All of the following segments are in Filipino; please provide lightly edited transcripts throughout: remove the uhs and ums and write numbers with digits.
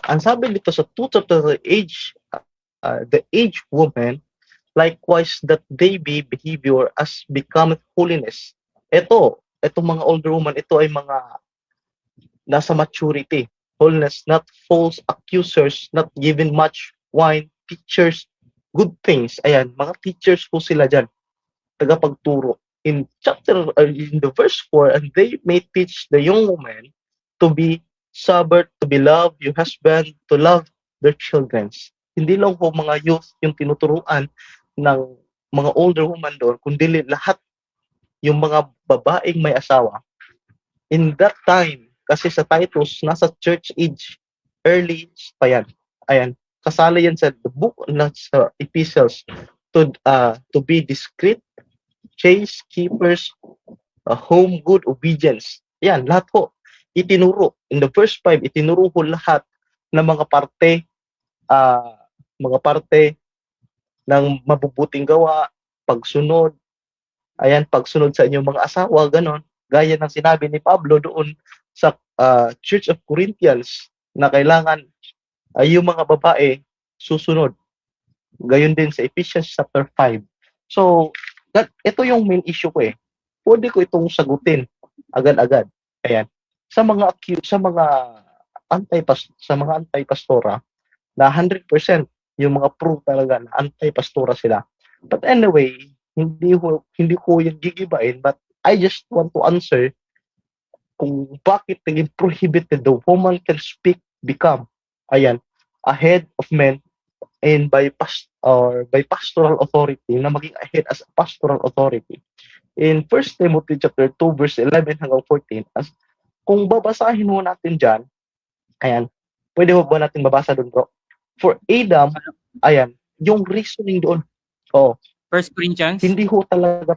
Ang sabi dito sa two chapter the age woman, likewise that they be behavior as becometh holiness. Itong mga older woman, ito ay mga nasa maturity, holiness, not false accusers, not given much wine, teachers, good things. Ayan, mga teachers po sila dyan, tagapagturo. In the verse 4, and they may teach the young woman to be sober, to be loved, your husband, to love their children. Hindi lang po mga youth yung tinuturuan ng mga older woman doon, kundi lahat yung mga babaeng may asawa. In that time, kasi sa Titus, nasa church age, early pa yan. Ayan, kasali yan sa the book sa epistles to be discreet, chaste, keepers, home, good, obedience. Yan, lahat po itinuro. In the verse 5, itinuro ko lahat ng mga parte ng mabubuting gawa, pagsunod, ayan, pagsunod sa inyong mga asawa, ganon. Gaya ng sinabi ni Pablo doon sa Church of Corinthians na kailangan yung mga babae susunod. Gayon din sa Ephesians chapter 5. So, ito yung main issue ko eh. Pwede ko itong sagutin agad-agad. Ayan. Sa mga anti-pastora na 100% yung mga proof talaga na anti-pastora sila. But anyway, hindi ko yung gigibain, but I just want to answer kung bakit naging prohibited the woman can speak, become, ayan, a head of men and by pastoral authority, na maging a head as a pastoral authority. In 1 Timothy chapter 2 verse 11 hanggang 14, kung babasahin mo natin dyan, ayan, pwede mo ba natin babasa doon, bro? For Adam, ayan, yung reasoning doon, 1 Corinthians? hindi ho talaga,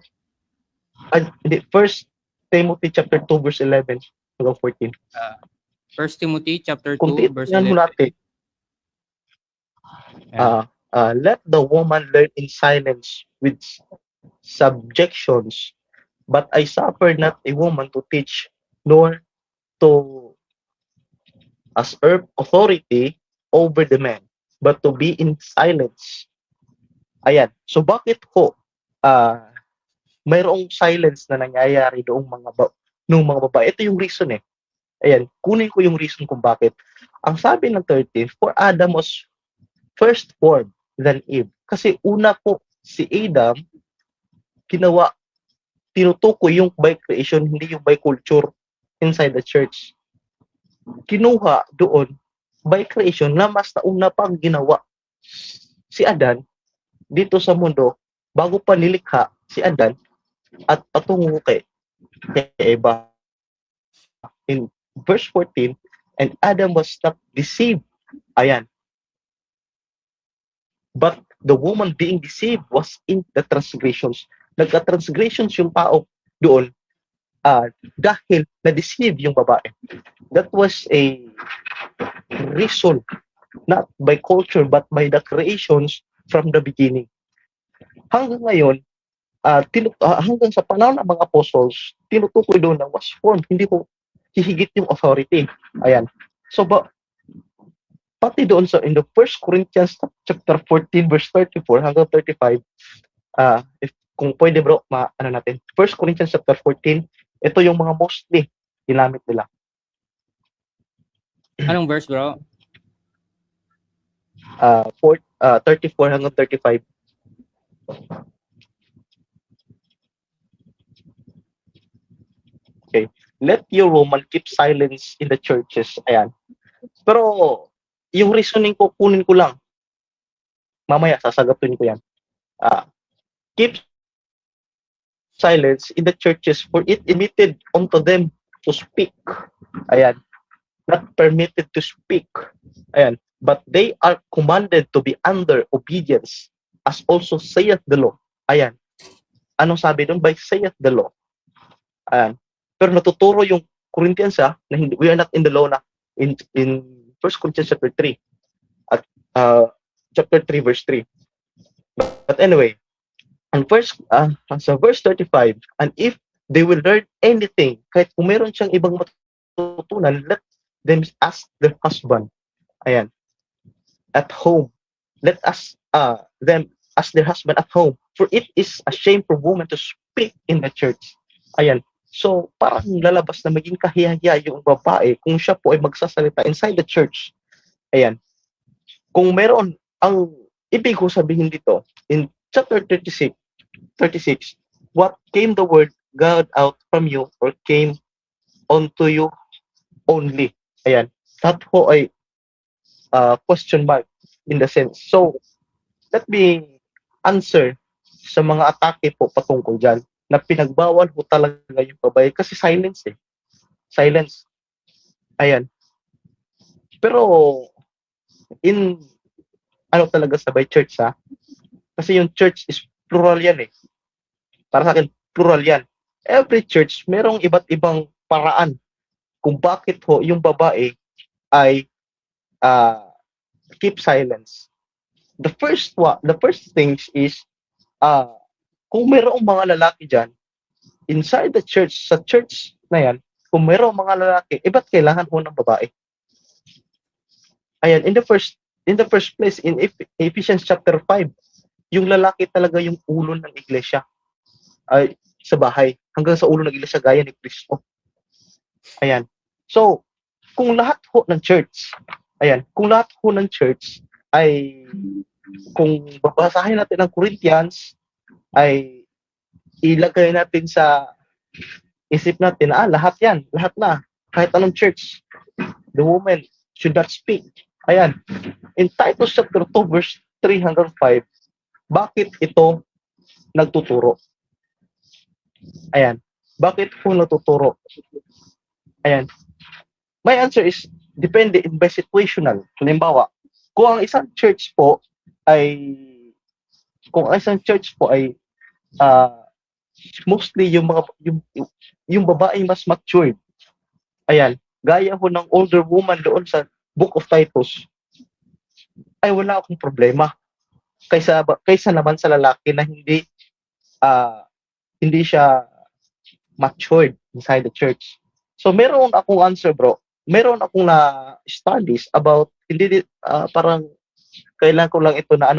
hindi, 1 Timothy chapter 2 verse 11 hanggang 14. 1 Timothy chapter 2 Kung verse titignan 11. mo natin, let the woman learn in silence with subjections, but I suffer not a woman to teach, nor to usurp authority over the man, but to be in silence. Ayan. So bakit ho mayroong silence na nangyayari doong nung mga babae? Ito yung reason eh. Ayan, kunin ko yung reason kung bakit. Ang sabi ng 13, for Adam was first formed than Eve. Kasi una po si Adam tinutukoy yung by creation, hindi yung by culture inside the church. Kinuha doon by creation na mas nauna pang ginawa si Adan dito sa mundo bago pa nilikha si Adan at patungo kay Eva. In verse 14, and Adam was not deceived. Ayan. But the woman being deceived was in the transgressions. Nagka-transgressions yung tao doon dahil na-deceive yung babae. That was a reason, not by culture, but by the creations from the beginning. Hanggang ngayon, hanggang sa panahon ng mga apostles, tinutukoy doon na was formed, hindi ko hihigit yung authority. Ayan. So, pati doon in the 1 Corinthians chapter 14 verse 34 hanggang 35, if kung pwede bro, natin. 1 Corinthians chapter 14, ito yung mga mostly ginamit nila. Anong verse, bro? 34 hanggang 35. Okay. Let your woman keep silence in the churches. Ayan. Pero, yung reasoning ko, kunin ko lang. Mamaya, sasagapin ko yan. Keep silence in the churches, for it permitted unto them to speak. Ayan. Not permitted to speak. Ayan. But they are commanded to be under obedience, as also saith the law. Ayan. Anong sabi doon? By saith the law. Ayan. Pero natuturo yung Corinthians na we are not in the law na in 1 Corinthians chapter 3 at chapter 3 verse 3. But anyway, and sa verse 35, and if they will learn anything, kahit kung meron siyang ibang matutunan, let them ask their husband. Ayan. At home. Let us them as their husband at home. For it is a shame for women to speak in the church. Ayan. So, parang lalabas na maging kahiya-hiya yung babae kung siya po ay magsasalita inside the church. Ayan. Kung meron, ang ibig ko sabihin dito, in chapter 36, what came the word God out from you or came onto you only? Ayan. That ho ay question mark in the sense. So, let me answer sa mga atake po patungkol dyan na pinagbawal po talaga yung babae kasi silence eh. Silence. Ayan. Pero, in ano talaga sa by church ha? Kasi yung church is plural yan eh. Para sa akin, plural yan. Every church, merong iba't ibang paraan kung bakit ho yung babae ay keep silence. The first things is kung mayroong mga lalaki dyan, inside the church, sa church na yan, kung mayroong mga lalaki, ba't kailangan ho ng babae? Ayan, in the first place, in Ephesians chapter 5, yung lalaki talaga yung ulo ng iglesia ay sa bahay, hanggang sa ulo ng iglesia gaya ni Kristo. Ayan. So, kung lahat ho ng church ay kung babasahin natin ang Corinthians ay ilagay natin sa isip natin, lahat na, kahit anong church, the woman should not speak. Ayan, in Titus chapter 2 verse 3 hanggang 5, bakit ito nagtuturo? Ayan, bakit po nagtuturo? Ayan, my answer is, depende by situational. Halimbawa, kung ang isang church po ay mostly yung babae mas matured. Ayan, gaya ho ng older woman doon sa Book of Titus, ay wala akong problema. Kaysa naman sa lalaki na hindi siya matured inside the church. So meron akong answer, bro. Meron akong na studies about parang kailan ko lang ito na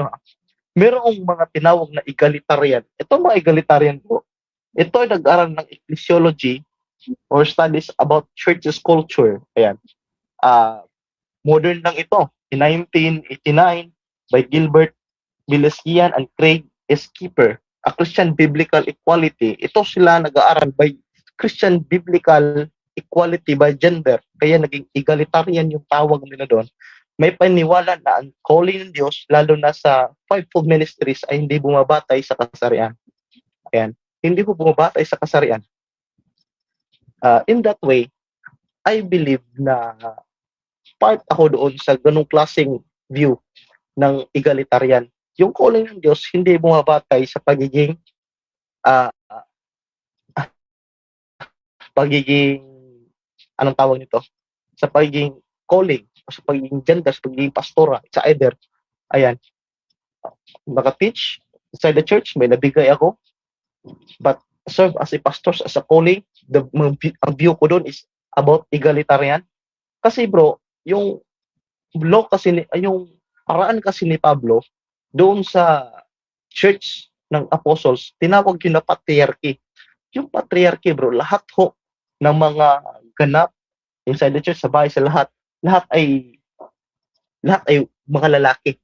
merong mga tinawag na egalitarian. Ito mga egalitarian po. Ito ay nag-aral ng ecclesiology or studies about church's culture. Ayan. Modern lang ito. In 1989 by Gilbert Vilesian and Craig S. Keeper, A Christian Biblical Equality. Ito sila nag-aaral by Christian Biblical Equality by Gender. Kaya naging egalitarian yung tawag nila doon. May paniwala na ang calling ng Diyos, lalo na sa fivefold ministries, ay hindi bumabatay sa kasarian. Ayan. Hindi po bumabatay sa kasarian. In that way, I believe na part ako doon sa ganung klaseng view ng egalitarian. Yung calling ng Diyos hindi bumabatay sa pagiging anong tawag nito? Sa pagiging calling, o sa pagiging gender, sa pagiging pastora, sa either. Ayan. Naka-teach inside the church, may nabigay ako. But serve as a pastor, as a calling, ang view ko doon is about egalitarian. Kasi bro, yung paraan kasi ni Pablo doon sa church ng apostles, tinawag yun na patriarchy. Yung patriarchy, bro, lahat ho ng mga ganap inside the church, sa bahay, sa lahat ay mga lalaki.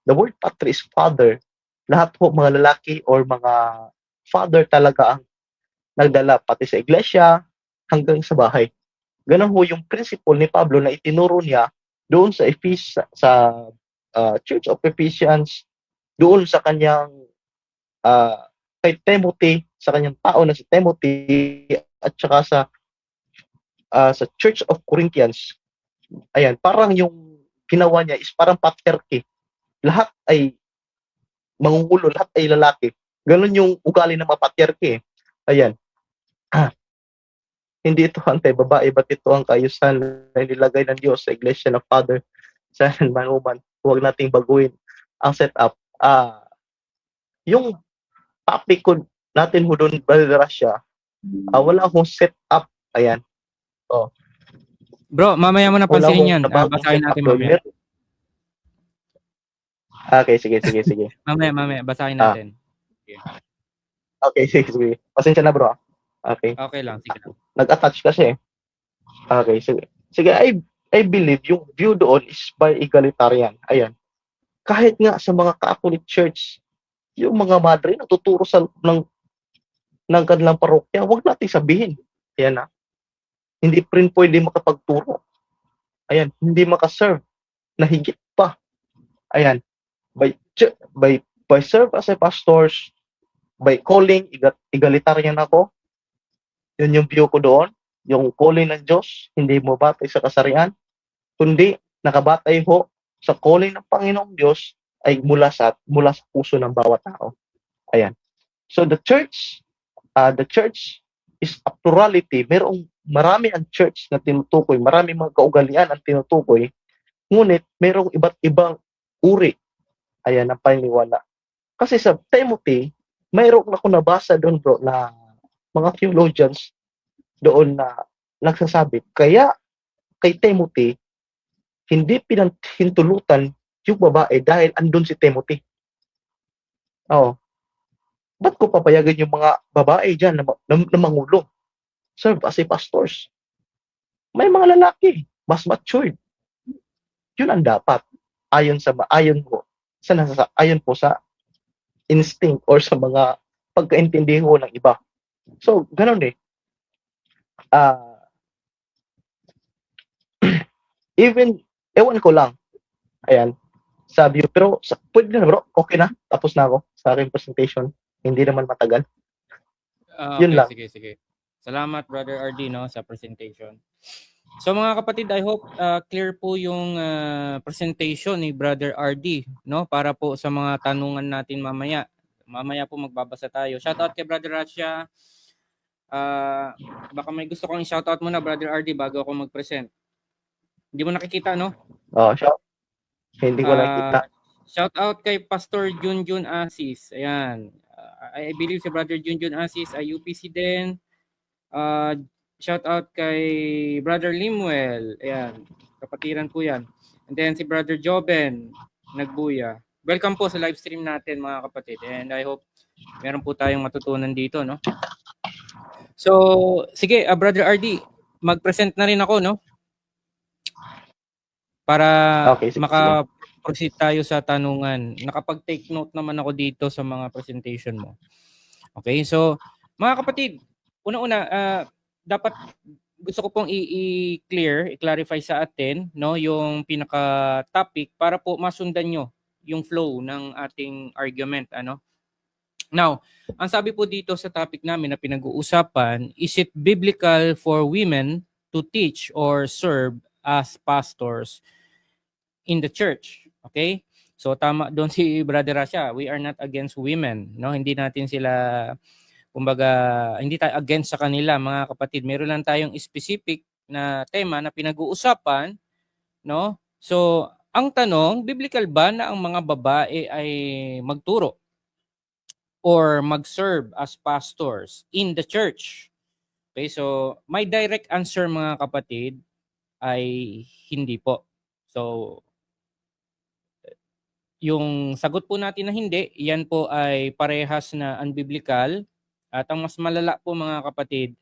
The word patri is father. Lahat ho mga lalaki or mga father talaga ang nagdala pati sa iglesia hanggang sa bahay. Ganun ho yung principle ni Pablo na itinuro niya doon sa Church of Ephesians, doon sa kanyang kay Timothy, sa kanyang tao na si Timothy, at saka sa Church of Corinthians. Ayan, parang yung ginawa niya is parang patriarchy. Lahat ay mangungulo, lahat ay lalaki. Ganun yung ugali ng mga patriarchy. Ayan. Hindi ito anti-babae, ba't ito ang kaayusan na nilagay ng Diyos sa iglesia ng Father, Son, and Man. Huwag nating baguhin ang setup. Yung topic ko natin ho doon, Brother Rasha, wala akong setup. Ayan. Bro, mamaya mo na pansinin yan. Basahin natin mamaya. Okay, sige. Mamaya, basahin Ah, natin. okay, sige. Pasensya na, bro. Okay. Okay lang, sige lang. Nag-attach kasi. Okay, sige. Sige, I believe yung view doon is by egalitarian. Ayan. Kahit nga sa mga Catholic Church, yung mga madre natuturo ng kanilang parokya, wag nating sabihin. Ayan na. Hindi rin pwede makapagturo. Ayan, hindi makaserve na higit pa. Ayan, by serve as a pastors, by calling, egalitarian ako. Yun yung view ko doon. Yung calling ng Diyos, hindi mo batay sa kasarian, kundi nakabatay ho sa calling ng Panginoong Diyos ay mula sa puso ng bawat tao. Ayan. So the church is a plurality. Marami ang church na tinutukoy, marami mga kaugalian ang tinutukoy, ngunit merong iba't ibang uri, ayan, ang paniniwala. Kasi sa Timothy, mayroon ako nabasa doon, bro, na mga theologians doon na nagsasabi, kaya kay Timothy, hindi pinahintulutan yung babae dahil andun si Timothy. Oo. Ba't ko papayagan yung mga babae dyan na mangulong? Serve as a pastors. May mga lalaki, mas matured. Yun ang dapat. Ayon po sa instinct or sa mga pagkaintindi ko ng iba. So, ganun eh. Even, ewan ko lang. Ayan. Sabi ko, pero pwede na bro, okay na. Tapos na ako sa aking presentation. Hindi naman matagal. Yun Okay, lang. sige. Salamat, Brother RD, no, sa presentation. So mga kapatid, I hope clear po yung presentation ni Brother RD, no, para po sa mga tanungan natin mamaya. Mamaya po magbabasa tayo. Shoutout kay Brother Rasha. Baka may gusto kong i-shoutout muna, Brother RD, bago ako mag-present. Hindi mo nakikita, no? Oh, hindi ko nakikita. Shoutout kay Pastor Junjun Asis. Ayan. I believe si Brother Junjun Asis ay UPC din. Shout out kay Brother Limuel. Ayan, kapatiran po yan. And then si Brother Joben, nagbuya. Welcome po sa live stream natin mga kapatid. And I hope meron po tayong matutunan dito, no? So, sige, Brother RD, mag-present na rin ako, no? Para Okay, sige. maka-proceed tayo sa tanungan. Nakapag-take note naman ako dito sa mga presentation mo. Okay, so mga kapatid, una-una, dapat gusto ko pong i-clarify sa atin, no, yung pinaka-topic para po masundan nyo yung flow ng ating argument, ano. Now, ang sabi po dito sa topic namin na pinag-uusapan, is it biblical for women to teach or serve as pastors in the church? Okay? So tama doon si Brother Rasha, we are not against women, no? Hindi natin sila, kumbaga, hindi tayo against sa kanila, mga kapatid. Meron lang tayong specific na tema na pinag-uusapan, no? So, ang tanong, biblical ba na ang mga babae ay magturo or mag-serve as pastors in the church? Okay, so my direct answer, mga kapatid, ay hindi po. So, yung sagot po natin na hindi, yan po ay parehas na unbiblical. At ang mas malala po, mga kapatid,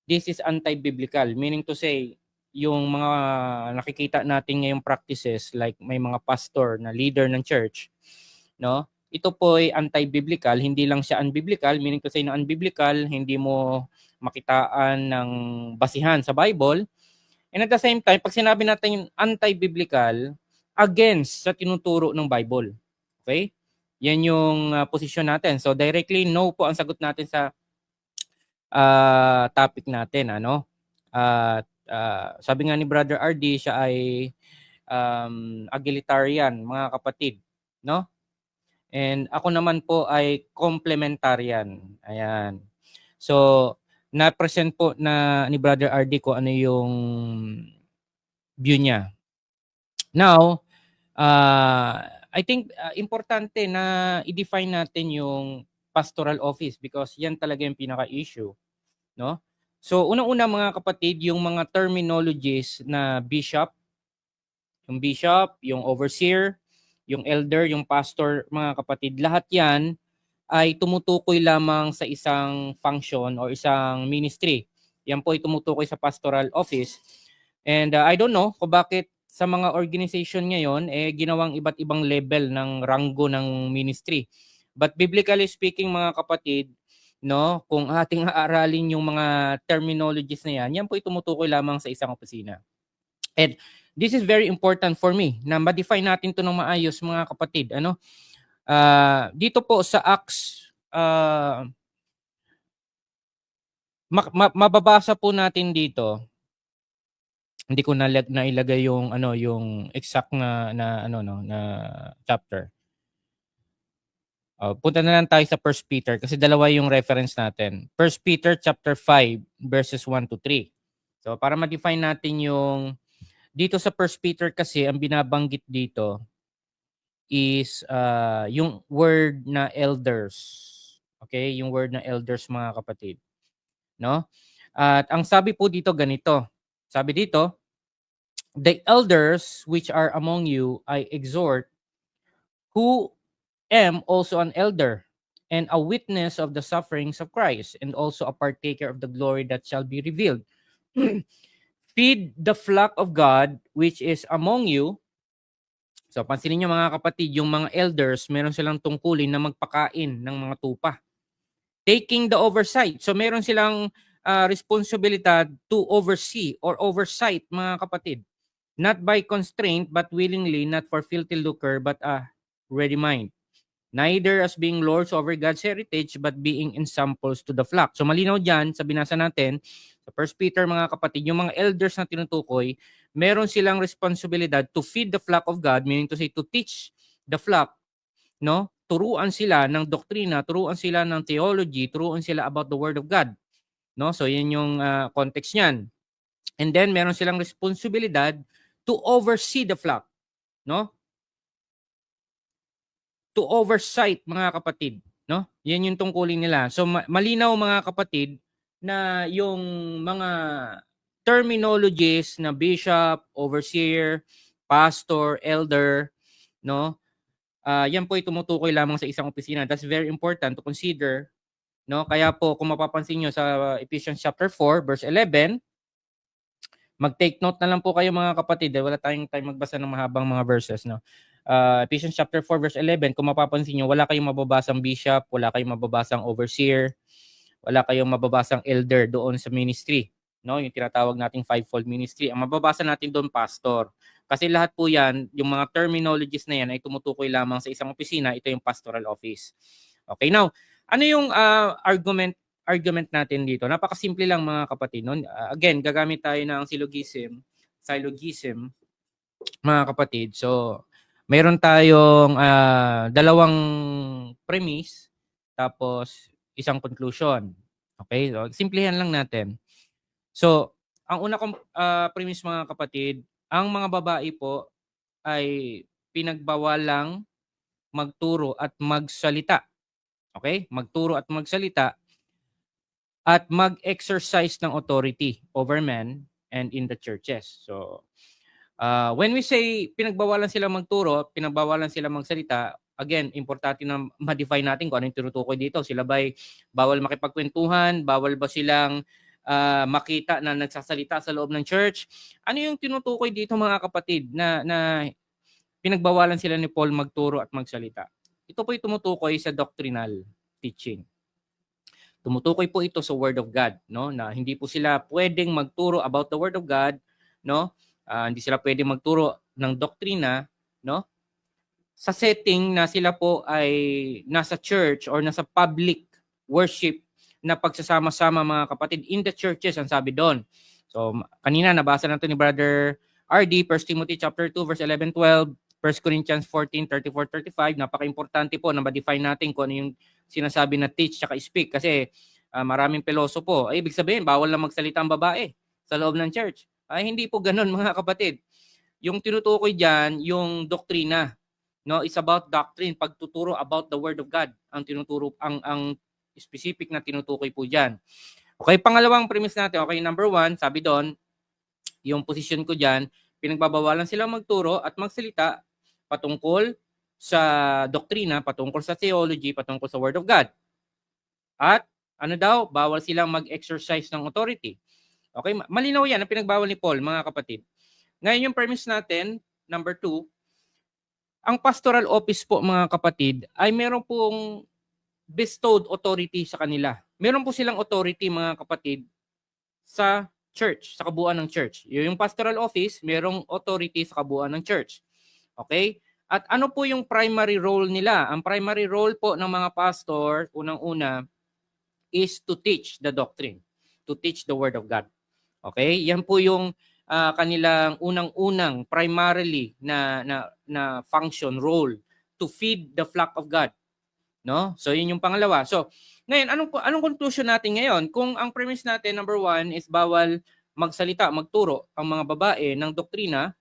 this is anti-biblical. Meaning to say, yung mga nakikita natin ngayong practices, like may mga pastor na leader ng church, no? Ito po ay anti-biblical, hindi lang siya unbiblical, meaning to say na unbiblical, hindi mo makitaan ng basihan sa Bible. And at the same time, pag sinabi natin anti-biblical, against sa tinuturo ng Bible. Okay? Yan yung posisyon natin. So directly no po ang sagot natin sa topic natin, ano. Sabi nga ni Brother RD, siya ay egalitarian, mga kapatid, no? And ako naman po ay complementarian. Ayan. So na-present po na ni Brother RD ko ano yung view niya. Now, I think importante na i-define natin yung pastoral office because yan talaga yung pinaka-issue, no? So, unang-una, mga kapatid, yung mga terminologies na bishop, yung overseer, yung elder, yung pastor, mga kapatid, lahat yan ay tumutukoy lamang sa isang function or isang ministry. Yan po ay tumutukoy sa pastoral office. And I don't know kung bakit sa mga organization ngayon ginawang iba't ibang level ng ranggo ng ministry. But biblically speaking, mga kapatid, no, kung ating aaralin yung mga terminologies na yan po ay tumutukoy lamang sa isang opisina. And this is very important for me na ma-define natin to ng maayos, mga kapatid. Dito po sa Acts, mababasa po natin dito. Hindi ko nailagay yung yung exact na chapter. Punta na lang tayo sa 1 Peter kasi dalawa yung reference natin. 1 Peter chapter 5 verses 1 to 3. So para ma-define natin yung dito sa 1 Peter kasi ang binabanggit dito is yung word na elders. Okay? Yung word na elders, mga kapatid. No? At ang sabi po dito ganito. Sabi dito, the elders which are among you I exhort, who am also an elder and a witness of the sufferings of Christ and also a partaker of the glory that shall be revealed. Feed the flock of God which is among you. So pansinin niyo, mga kapatid, yung mga elders, meron silang tungkulin na magpakain ng mga tupa. Taking the oversight. So meron silang responsibilidad to oversee or oversight, mga kapatid. Not by constraint but willingly, not for filthy lucre but a ready mind. Neither as being lords over God's heritage but being ensamples to the flock. So malinaw dyan sa binasa natin sa 1 Peter, mga kapatid, yung mga elders na tinutukoy, meron silang responsibilidad to feed the flock of God, meaning to say to teach the flock, no? Turuan sila ng doktrina, turuan sila ng theology, turuan sila about the word of God, no? So yan yung context niyan. And then meron silang responsibilidad to oversee the flock, no? To oversight, mga kapatid, no? Yan yung tungkulin nila. So malinaw, mga kapatid, na yung mga terminologies na bishop, overseer, pastor, elder, no? Yan po ay tumutukoy lamang sa isang opisina. That's very important to consider, no? Kaya po kung mapapansin niyo sa Ephesians chapter 4 verse 11, mag-take note na lang po kayo, mga kapatid, wala tayong time magbasa ng mahabang mga verses, no? Ephesians chapter 4 verse 11, kung mapapansin niyo, wala kayong mababasang bishop, wala kayong mababasang overseer, wala kayong mababasang elder doon sa ministry, no? Yung tinatawag nating fivefold ministry. Ang mababasa natin doon, pastor. Kasi lahat po 'yan, yung mga terminologies na 'yan ay tumutukoy lamang sa isang opisina. Ito yung pastoral office. Okay, now, ano yung argument natin dito? Napakasimple lang, mga kapatid, no? Again, gagamit tayo ng syllogism, mga kapatid. So, meron tayong dalawang premise tapos isang conclusion. Okay? So, simplihan lang natin. So, ang una kong premise, mga kapatid, ang mga babae po ay pinagbawalang magturo at magsalita. Okay? Magturo at magsalita at mag-exercise ng authority over men and in the churches. So, when we say pinagbawalan sila magturo, pinagbawalan sila magsalita, again, importante na ma-define natin kung ano yung tinutukoy dito. Sila ba'y bawal makipagkwentuhan? Bawal ba silang makita na nagsasalita sa loob ng church? Ano yung tinutukoy dito, mga kapatid, na pinagbawalan sila ni Paul magturo at magsalita? Ito po yung tumutukoy sa doctrinal teaching. Tumutukoy po ito sa Word of God, no? Na hindi po sila pwedeng magturo about the Word of God, no? Hindi sila pwedeng magturo ng doktrina, no? Sa setting na sila po ay nasa church or nasa public worship na pagsasama-sama, mga kapatid, in the churches, ang sabi doon. So, kanina nabasa natin ni Brother RD, 1 Timothy chapter 2 verse 11-12, 1 Corinthians 14:34-35. Napaka-importante po na ma-define natin kung ano yung sinasabi na teach at speak, kasi maraming pilosopo. Ay, ibig sabihin, bawal na magsalita ang babae sa loob ng church. Ay, hindi po ganoon, mga kapatid. Yung tinutukoy diyan, yung doktrina, no? It's about doctrine, pagtuturo about the word of God. Ang tinuturo, ang specific na tinutukoy po diyan. Okay, pangalawang premise natin. Okay, number 1, sabi doon, yung position ko diyan, pinagbabawalan silang magturo at magsalita patungkol sa doktrina, patungkol sa theology, patungkol sa Word of God. At ano daw, bawal silang mag-exercise ng authority. Okay, malinaw yan ang pinagbawal ni Paul, mga kapatid. Ngayon yung premise natin, number 2, ang pastoral office po, mga kapatid, ay meron pong bestowed authority sa kanila. Meron po silang authority, mga kapatid, sa church, sa kabuuan ng church. Yung pastoral office, merong authority sa kabuuan ng church. Okay? At ano po yung primary role nila? Ang primary role po ng mga pastor, unang-una, is to teach the doctrine, to teach the Word of God. Okay? Yan po yung kanilang unang-unang primarily na function, role, to feed the flock of God. No? So yun yung pangalawa. So ngayon, anong conclusion natin ngayon? Kung ang premise natin, number 1, is bawal magsalita, magturo ang mga babae ng doktrina,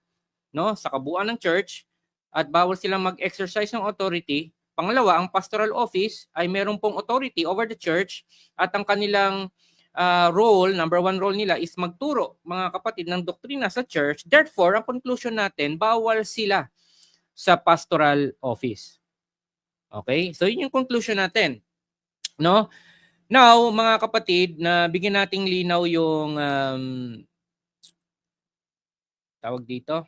no, sa kabuuan ng church, at bawal silang mag-exercise ng authority. Pangalawa, ang pastoral office ay meron pong authority over the church, at ang kanilang role, number 1 role nila is magturo, mga kapatid, ng doktrina sa church. Therefore, ang conclusion natin, bawal sila sa pastoral office. Okay? So yun yung conclusion natin. No? Now, mga kapatid, na bigyan nating linaw yung tawag dito,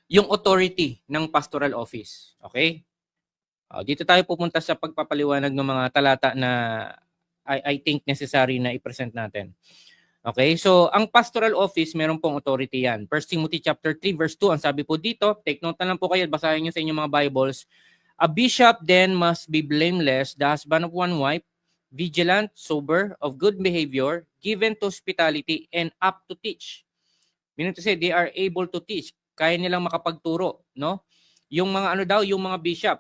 yung authority ng pastoral office. Okay? Dito tayo pupunta sa pagpapaliwanag ng mga talata na I think necessary na i-present natin. Okay, so ang pastoral office, meron pong authority yan. 1 Timothy chapter 3 verse 2, ang sabi po dito, take note na lang po kayo, basahin nyo sa inyong mga Bibles. A bishop then must be blameless, the husband of one wife, vigilant, sober, of good behavior, given to hospitality, and apt to teach. Meaning to say, they are able to teach. Kaya nilang makapagturo, no? Yung mga ano daw, yung mga bishop,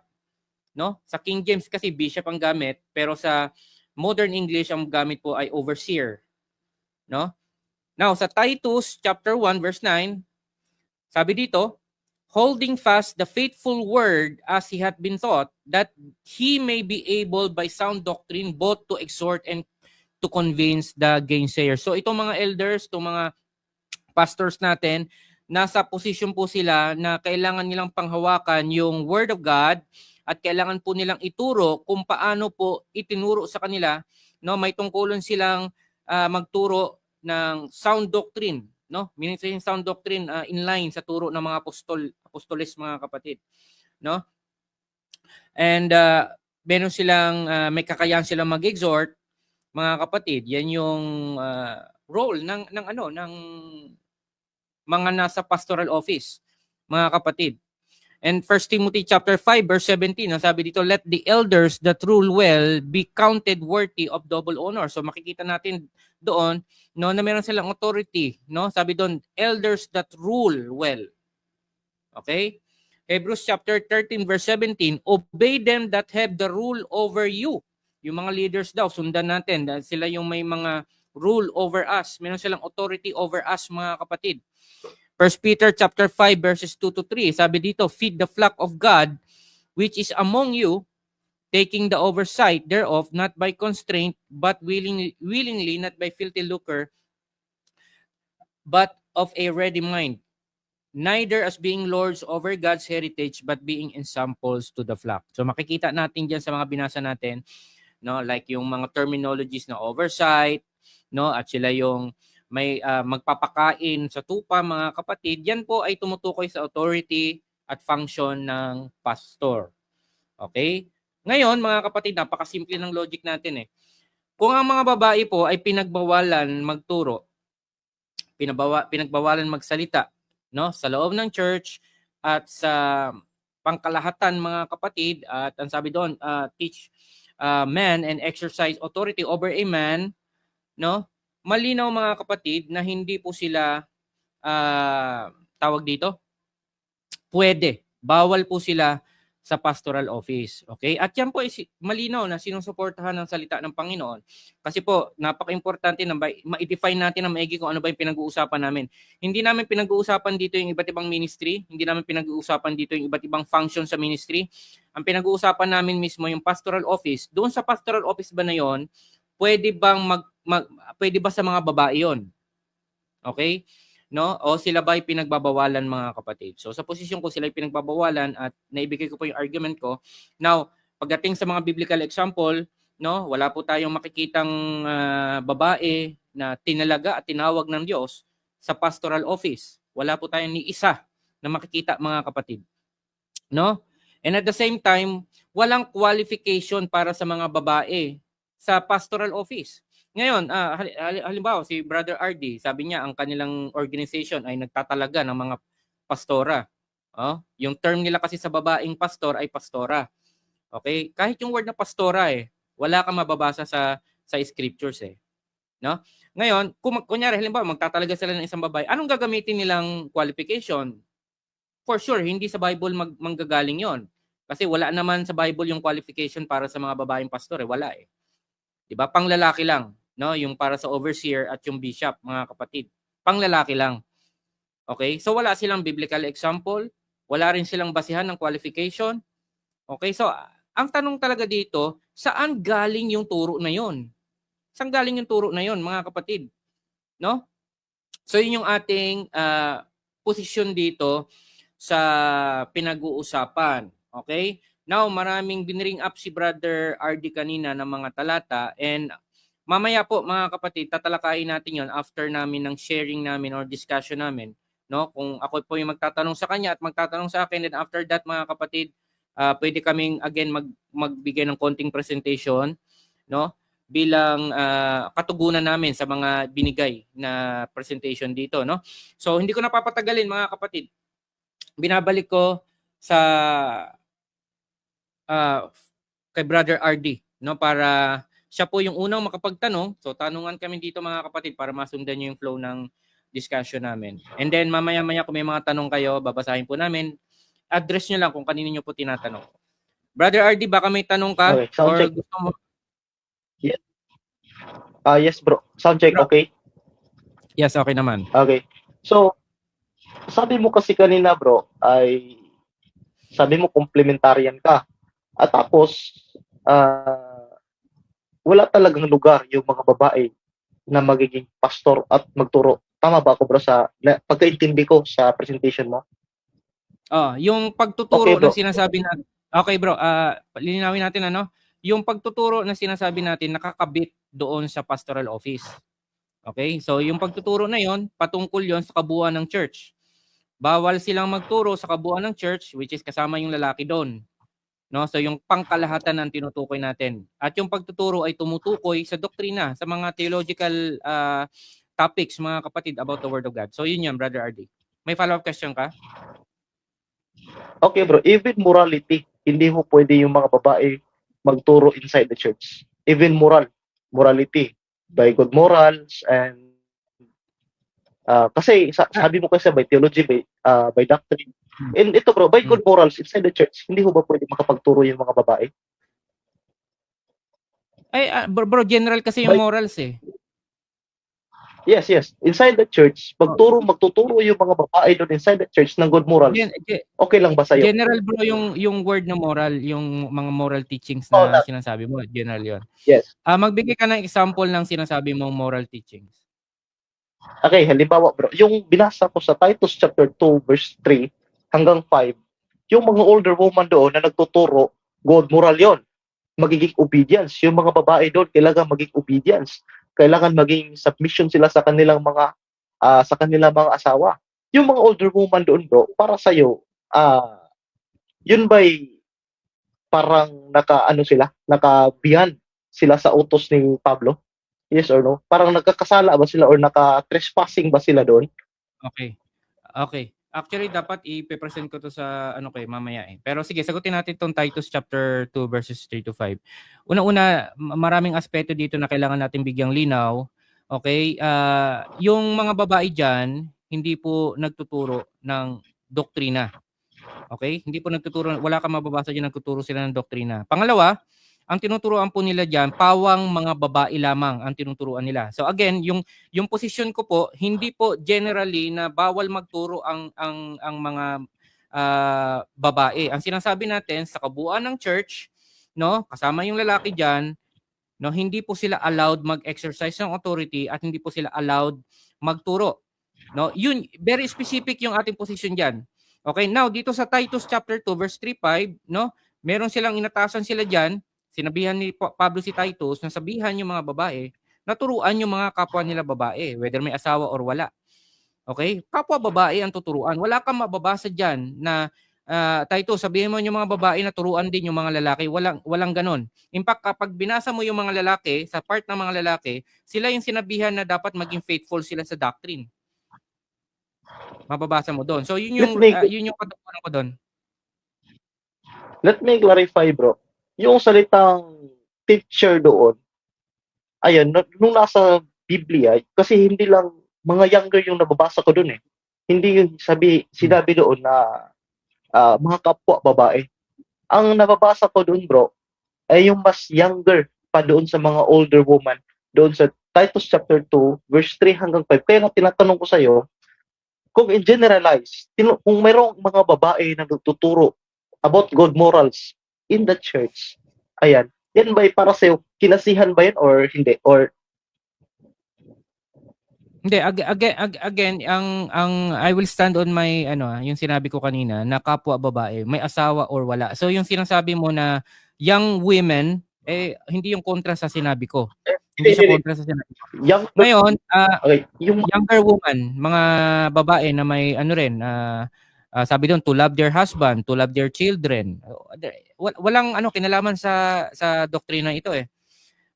no? Sa King James kasi bishop ang gamit, pero sa modern English ang gamit po ay overseer. No? Now, sa Titus chapter 1 verse 9, sabi dito, holding fast the faithful word as he hath been taught, that he may be able by sound doctrine both to exhort and to convince the gainsayers. So itong mga elders, itong mga pastors natin, nasa position po sila na kailangan nilang panghawakan yung word of God, at kailangan po nilang ituro kung paano po itinuro sa kanila, no? May tungkulon silang magturo ng sound doctrine, no? Meaning sa sound doctrine in line sa turo ng mga apostoles, mga kapatid, no? And meron silang may kakayahan silang mag-exhort, mga kapatid. Yan yung role ng mga nasa pastoral office, mga kapatid. And 1 Timothy chapter 5 verse 17, sabi dito, let the elders that rule well be counted worthy of double honor. So makikita natin doon, no, na meron silang authority, no? Sabi doon, elders that rule well. Okay? Hebrews chapter 13 verse 17, obey them that have the rule over you. Yung mga leaders daw, sundan natin dahil sila yung may mga rule over us. Meron silang authority over us, mga kapatid. 1 Peter chapter 5 verses 2 to 3, sabi dito, feed the flock of God which is among you, taking the oversight thereof, not by constraint, but willingly, not by filthy lucre, but of a ready mind, neither as being lords over God's heritage, but being ensamples to the flock. So makikita natin diyan sa mga binasa natin, no, like yung mga terminologies na oversight, no, at sila yung may magpapakain sa tupa, mga kapatid. Yan po ay tumutukoy sa authority at function ng pastor. Okay? Ngayon, mga kapatid, napakasimple ng logic natin eh. Kung ang mga babae po ay pinagbawalan magturo, pinagbawalan magsalita, no, sa loob ng church at sa pangkalahatan, mga kapatid, at ang sabi doon, teach man and exercise authority over a man, no, malinaw, mga kapatid, na hindi po sila tawag dito, pwede, bawal po sila sa pastoral office. Okay? At yan po ay malinaw na sinusuportahan ng salita ng Panginoon. Kasi po, napaka-importante na ma-define natin na maigi kung ano ba yung pinag-uusapan namin. Hindi namin pinag-uusapan dito yung iba't ibang ministry. Hindi namin pinag-uusapan dito yung iba't ibang function sa ministry. Ang pinag-uusapan namin mismo yung pastoral office. Doon sa pastoral office ba na yon, pwede bang pwede ba sa mga babae yon? Okay? no? O sila ba'y pinagbabawalan, mga kapatid? So sa posisyon ko, sila pinagbabawalan at naibigay ko po yung argument ko. Now, pagdating sa mga biblical example, no, wala po tayong makikitang babae na tinalaga at tinawag ng Diyos sa pastoral office. Wala po tayong ni isa na makikita, mga kapatid, no? And at the same time, walang qualification para sa mga babae sa pastoral office. Ngayon, halimbawa si Brother RD, sabi niya ang kanilang organization ay nagtatalaga ng mga pastora. Yung term nila kasi sa babaeng pastor ay pastora. Okay? Kahit yung word na pastora wala kang mababasa sa scriptures no? Ngayon, kung kunyari halimbawa magtatalaga sila ng isang babae, anong gagamitin nilang qualification? For sure, hindi sa Bible manggagaling 'yon. Kasi wala naman sa Bible yung qualification para sa mga babaeng pastor wala 'Di ba? Panglalaki lang, no? Yung para sa overseer at yung bishop, mga kapatid. Panglalaki lang. Okay? So wala silang biblical example, wala rin silang basihan ng qualification. Okay? So ang tanong talaga dito, saan galing yung turo na 'yon? Saan galing yung turo na 'yon, mga kapatid? No? So yun yung ating posisyon dito sa pinag-uusapan. Okay? Now, maraming binring up si Brother RD kanina ng mga talata and mamaya po, mga kapatid, tatalakayin natin yon after namin ng sharing namin or discussion namin. No? Kung ako po yung magtatanong sa kanya at magtatanong sa akin, and after that, mga kapatid, pwede kaming again magbigay ng konting presentation, no? Bilang katugunan namin sa mga binigay na presentation dito, no? So hindi ko napapatagalin, mga kapatid. Binabalik ko sa kay Brother RD, no, para siya po yung unang makapagtanong. So tanungan kami dito, mga kapatid, para masundan niyo yung flow ng discussion namin. And then mamaya-maya kung may mga tanong kayo, babasahin po namin. Address niyo lang kung kanino niyo po tinatanong. Brother RD, baka may tanong ka? Okay, sound Or check. gusto mo? Yes. Yes, bro. Sound check, Bro. okay? Yes, okay naman. Okay. So, sabi mo kasi kanina, bro, ay sabi mo complementarian ka. At tapos, wala talagang lugar yung mga babae na magiging pastor at magturo. Tama ba ako, bro, sa pagkaintindi ko sa presentation mo? Yung pagtuturo Okay, bro. na sinasabi natin. Okay, bro. Lilinawin natin yung pagtuturo na sinasabi natin nakakabit doon sa pastoral office. Okay? So yung pagtuturo na yon, patungkol yon sa kabuuan ng church. Bawal silang magturo sa kabuuan ng church, which is kasama yung lalaki doon. No? So yung pangkalahatan ang tinutukoy natin. At yung pagtuturo ay tumutukoy sa doktrina, sa mga theological topics, mga kapatid, about the Word of God. So yun yan, Brother RD. May follow-up question ka? Okay, bro. Even morality, hindi mo pwede yung mga babae magturo inside the church. Even morality, by good morals and kasi sabi mo kasi by theology, by doctrine. And ito, bro, by good morals inside the church, hindi ho ba pwede makapagturo yung mga babae? Bro, general kasi yung morals Yes. Inside the church, magtuturo yung mga babae doon inside the church ng good morals. Okay lang ba sa'yo? General, bro, yung word na moral, yung mga moral teachings na sinasabi mo, general yun. Yes. Magbigay ka ng example ng sinasabi mong moral teachings. Okay, halimbawa, bro, yung binasa ko sa Titus chapter 2 verse 3 hanggang 5, yung mga older woman doon na nagtuturo, good moral yon, magiging obedience. Yung mga babae doon, kailangan maging obedience. Kailangan maging submission sila sa kanilang mga asawa. Yung mga older woman doon, bro, para sa iyo, yun ba'y parang naka-beyond sila sa utos ni Pablo? Yes or no? Parang nagkakasala ba sila or naka-trespassing ba sila doon? Okay. Actually, dapat i-present ko to sa mamaya Pero sige, sagutin natin tong Titus chapter 2 verses 3 to 5. Una-una, maraming aspeto dito na kailangan natin bigyang linaw. Okay? Yung mga babae diyan, hindi po nagtuturo ng doktrina. Okay? Hindi po nagtuturo, wala kang mababasa diyan nagtuturo sila ng doktrina. Pangalawa, ang tinuturuan po nila diyan, pawang mga babae lamang ang tinuturuan nila. So again, yung posisyon ko po, hindi po generally na bawal magturo ang mga babae. Ang sinasabi natin sa kabuuan ng church, no, kasama yung lalaki diyan, no, hindi po sila allowed mag-exercise ng authority at hindi po sila allowed magturo. No? Yun, very specific yung ating position diyan. Okay, now dito sa Titus chapter 2 verse 3-5, no? Meron silang inatasan sila diyan, sinabihan ni Pablo si Titus na sabihan yung mga babae na turuan yung mga kapwa nila babae, whether may asawa or wala. Okay? Kapwa babae ang tuturuan. Wala kang mababasa diyan na Titus, sabihin mo yung mga babae na turuan din yung mga lalaki. Walang ganon. In fact, kapag binasa mo yung mga lalaki, sa part ng mga lalaki, sila yung sinabihan na dapat maging faithful sila sa doctrine. Mababasa mo doon. So yun yung katutunan ko doon. Let me clarify, bro. Yung salitang teacher doon, ayan, nung nasa Biblia, kasi hindi lang mga younger yung nababasa ko doon eh. Hindi yung sinabi doon na mga kapwa babae. Ang nababasa ko doon, bro, ay yung mas younger pa doon sa mga older woman, doon sa Titus chapter 2, verse 3 hanggang 5. Kaya nga tinatanong ko sa iyo, kung in generalize, kung mayroong mga babae na nagtuturo about good morals in the church, ayan, yan ba para sa iyo, kinasihan ba yan or hindi? Or hindi, again, ang I will stand on my yung sinabi ko kanina na kapwa babae, may asawa or wala. So yung sinasabi mo na young women, hindi yung kontra sa sinabi ko. Hindi siya kontra sa sinabi ko. Ngayon, okay, yung younger woman, mga babae na may sabi doon, to love their husband, to love their children. Walang kinalaman sa doktrina ito eh.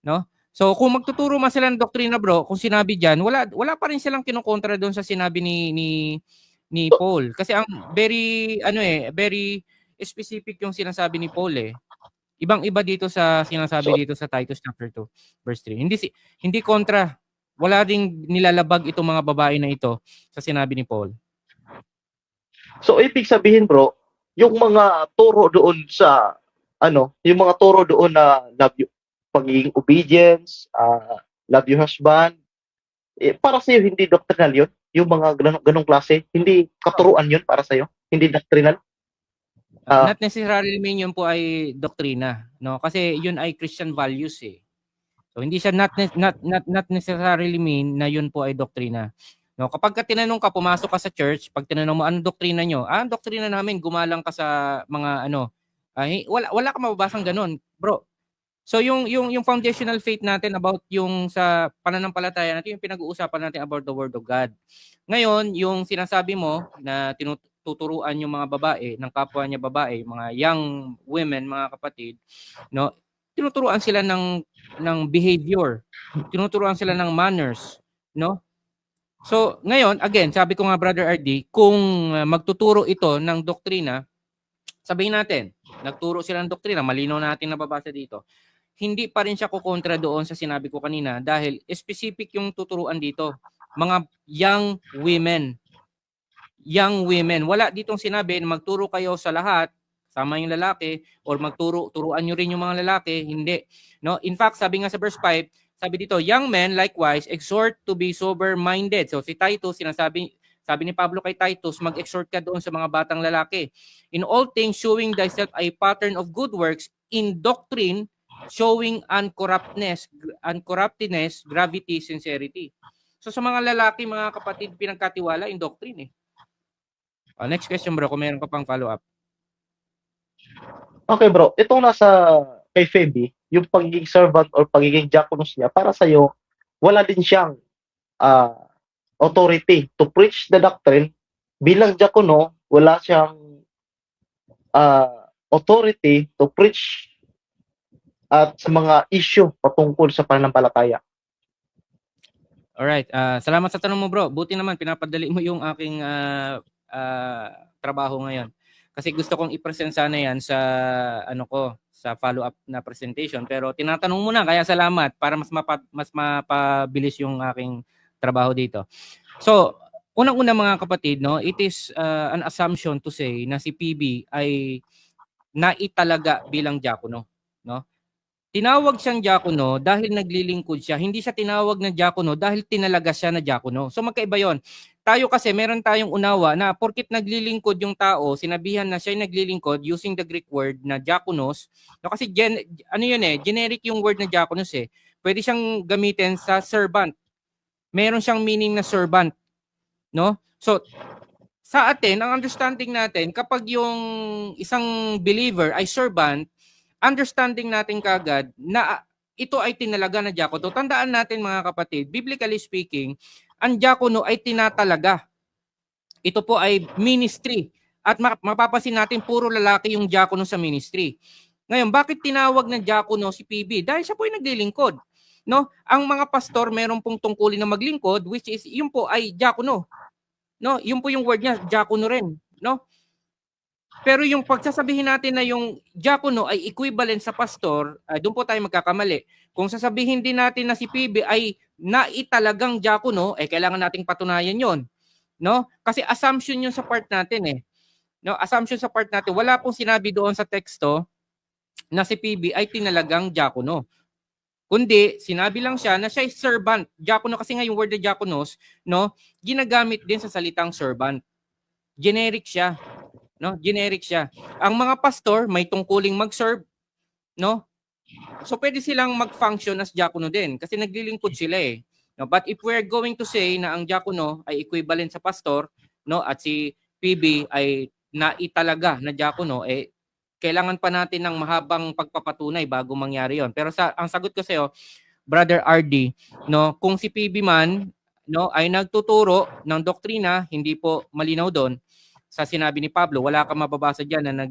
No? So kung magtuturo man sila ng doktrina, bro, kung sinabi diyan, wala pa rin silang kinukontra doon sa sinabi ni Paul. Kasi ang very specific yung sinasabi ni Paul eh. Ibang-iba dito sa sinasabi dito sa Titus chapter 2 verse 3. Hindi kontra. Wala ding nilalabag itong mga babae na ito sa sinabi ni Paul. So ibig sabihin, bro, yung mga turo doon sa yung mga turo doon na love you, pagiging obedience, love your husband, para sa iyo hindi doctrinal 'yun? Yung mga ganong klase, hindi katuruan 'yun para sa iyo? Hindi doctrinal? Not necessarily mean yun po ay doktrina, no? Kasi yun ay Christian values eh. So hindi siya not necessarily mean na yun po ay doktrina. No, kapag tinanong ka, pumasok ka sa church, pag tinanong mo anong doktrina nyo? Ang doktrina namin, gumalang ka sa mga wala ka mababasang ganun, bro. So yung foundational faith natin about yung sa pananampalataya natin, yung pinag-uusapan natin about the word of God. Ngayon, yung sinasabi mo na tuturuan yung mga babae ng kapwa niya babae, mga young women, mga kapatid, no? Tinuturuan sila ng behavior. Tinuturuan sila ng manners, no? So, ngayon, again, sabi ko nga Brother RD, kung magtuturo ito ng doktrina, sabihin natin, nagturo sila ng doktrina, malinaw natin nababasa dito. Hindi pa rin siya kukontra doon sa sinabi ko kanina dahil specific yung tuturuan dito. Mga young women. Young women. Wala ditong sinabi na magturo kayo sa lahat, sama yung lalaki, or turuan nyo rin yung mga lalaki. Hindi. No? In fact, sabi nga sa verse 5, sabi dito, young men likewise exhort to be sober-minded. So si Titus, sabi ni Pablo kay Titus, mag-exhort ka doon sa mga batang lalaki. In all things, showing thyself a pattern of good works, in doctrine, showing uncorruptness, gravity, sincerity. So sa mga lalaki, mga kapatid, pinagkatiwala in doctrine eh. Next question bro, kung meron ka pang follow-up. Okay bro, itong nasa kay Feby, yung pagiging servant or pagiging diakonos niya, para sa'yo, wala din siyang authority to preach the doctrine. Bilang diakono, wala siyang authority to preach at sa mga issue patungkol sa pananampalataya. Alright, salamat sa tanong mo bro. Buti naman pinapadali mo yung aking trabaho ngayon. Kasi gusto kong i-present sana yan sa sa follow-up na presentation, pero tinatanong mo na, kaya salamat para mas mapabilis yung aking trabaho dito. So, unang-una mga kapatid, no, it is an assumption to say na si PB ay naitalaga bilang diakono, no? Tinawag siyang diakono dahil naglilingkod siya. Hindi siya tinawag na diakono dahil tinalaga siya na diakono. So magkaiba 'yon. Tayo kasi meron tayong unawa na porkit naglilingkod yung tao, sinabihan na siya naglilingkod using the Greek word na diakonos. No, kasi generic yung word na diakonos eh. Pwede siyang gamitin sa servant. Meron siyang meaning na servant. no? So sa atin, ang understanding natin, kapag yung isang believer ay servant, understanding natin kagad na ito ay tinalaga na diakono. Tandaan natin mga kapatid, biblically speaking, ang diakono ay tinatalaga. Ito po ay ministry. At mapapansin natin puro lalaki yung diakono sa ministry. Ngayon, bakit tinawag ng diakono si PB? Dahil siya po ay naglilingkod. No? Ang mga pastor meron pong tungkulin na maglingkod, which is yun po ay diakono. No, yun po yung word niya, diakono rin, no? Pero yung pagsasabihin natin na yung diakono ay equivalent sa pastor, doon po tayo magkakamali. Kung sasabihin din natin na si PB ay naitalagang diakono, kailangan nating patunayan 'yon, no? Kasi assumption 'yun sa part natin No, assumption sa part natin. Wala pong sinabi doon sa teksto na si PB ay tinalagang diakono. Kundi, sinabi lang siya na siya ay servant. Diakono kasi nga yung word na diakonos, no, ginagamit din sa salitang servant. Generic siya, no? Generic siya. Ang mga pastor may tungkuling mag-serve, no? So pwede silang mag-function as diakono din kasi naglilingkod sila No, but if we're going to say na ang diakono ay equivalent sa pastor, no, at si PB ay naitalaga na diakono, kailangan pa natin ng mahabang pagpapatunay bago mangyari 'yon. Pero ang sagot ko sa iyo, Brother RD, no, kung si PB man, no, ay nagtuturo ng doktrina, hindi po malinaw doon sa sinabi ni Pablo, wala kang mababasa diyan na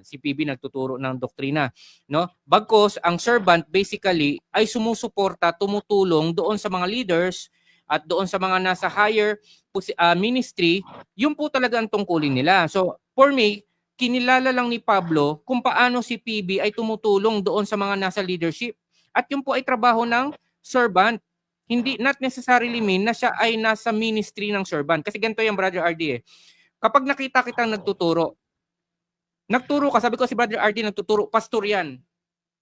si PB nagtuturo ng doktrina, no? Bagkus ang servant basically ay sumusuporta, tumutulong doon sa mga leaders at doon sa mga nasa higher ministry, yun po talaga ang tungkulin nila. So, for me, kinilala lang ni Pablo kung paano si PB ay tumutulong doon sa mga nasa leadership. At yun po ay trabaho ng servant. Hindi, not necessarily mean na siya ay nasa ministry ng servant. Kasi ganito yung Brother RD Kapag nakita kitang nagtuturo ka, sabi ko si Brother RD nagtuturo, pastor yan.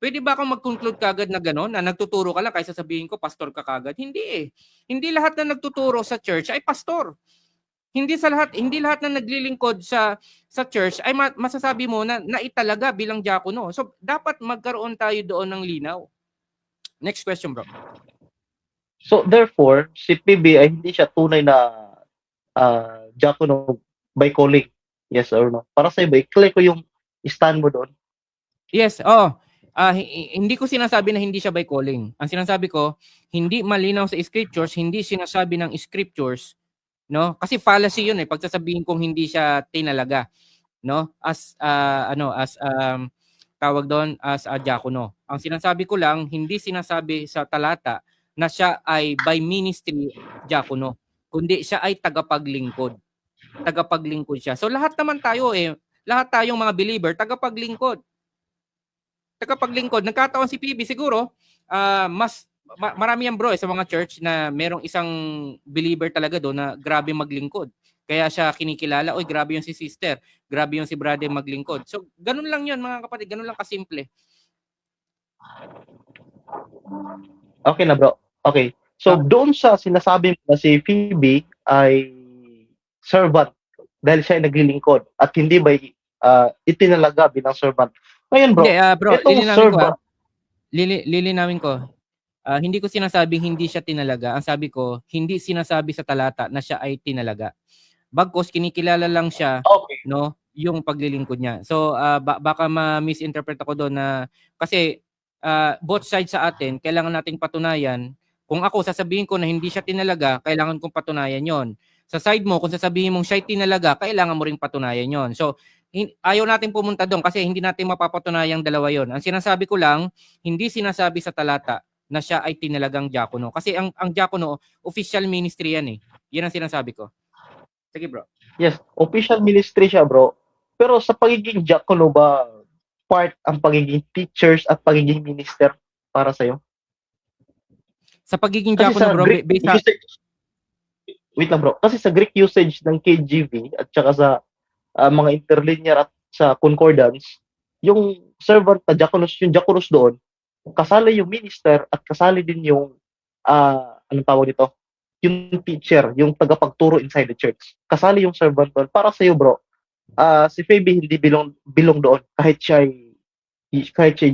Pwede ba akong mag-conclude kagad na gano'n, na nagtuturo ka lang kaysa sabihin ko pastor ka kagad? Hindi Hindi lahat na nagtuturo sa church ay pastor. Hindi lahat na naglilingkod sa church ay masasabi mo na naitalaga bilang diakono. So dapat magkaroon tayo doon ng linaw. Next question, bro. So therefore, si PB ay hindi siya tunay na diakono by calling. Yes or no? Para sa iba, i-clear ko yung stand mo doon. Yes, hindi ko sinasabi na hindi siya by calling. Ang sinasabi ko, hindi malinaw sa scriptures, hindi sinasabi ng scriptures, no? Kasi fallacy 'yun pag sasabihin kong hindi siya tinalaga, no? As tawag doon as a diakono. Ang sinasabi ko lang, hindi sinasabi sa talata na siya ay by ministry diakono, kundi siya ay tagapaglingkod. Tagapaglingkod siya. So lahat naman tayo lahat tayong mga believer tagapaglingkod. Tagapaglingkod. Nagkataon si PB siguro marami yan bro sa mga church na merong isang believer talaga doon na grabe maglingkod. Kaya siya kinikilala, oy grabe yung si sister, grabe yung si brother maglingkod. So ganun lang yun mga kapatid, ganun lang kasimple. Okay na bro. Okay. So doon sa sinasabi mo na si PB ay servant dahil siya ay naglilingkod at hindi ba itinalaga bilang servant. Ngayon bro, lilinawin ko. Hindi ko sinasabing hindi siya tinalaga. Ang sabi ko, hindi sinasabi sa talata na siya ay tinalaga. Bagkus kinikilala lang siya, no, yung paglilingkod niya. So baka ma-misinterpret ako doon na kasi both sides sa atin, kailangan nating patunayan. Kung ako sasabihin ko na hindi siya tinalaga, kailangan kong patunayan 'yon. Sa side mo, kung sasabihin mong siya ay tinalaga, kailangan mo ring patunayan 'yon. So ayaw natin pumunta doon kasi hindi natin mapapatunayan ang dalawa 'yon. Ang sinasabi ko lang, hindi sinasabi sa talata na siya ay tinalagang diakono. Kasi ang diakono, official ministry yan Yan ang sinasabi ko. Sige bro. Yes, official ministry siya bro. Pero sa pagiging diakono ba, part ang pagiging teachers at pagiging minister para sa'yo? Sa pagiging diakono bro, wait lang bro. Kasi sa Greek usage ng KJV at saka sa mga interlinear at sa concordance, yung servant na diakonos, yung diakonos doon, kasali yung minister at kasali din yung anong tawag dito? Yung teacher, yung tagapagturo inside the church. Kasali yung servant doon. Para sa iyo, bro, si Phoebe hindi bilong doon kahit siya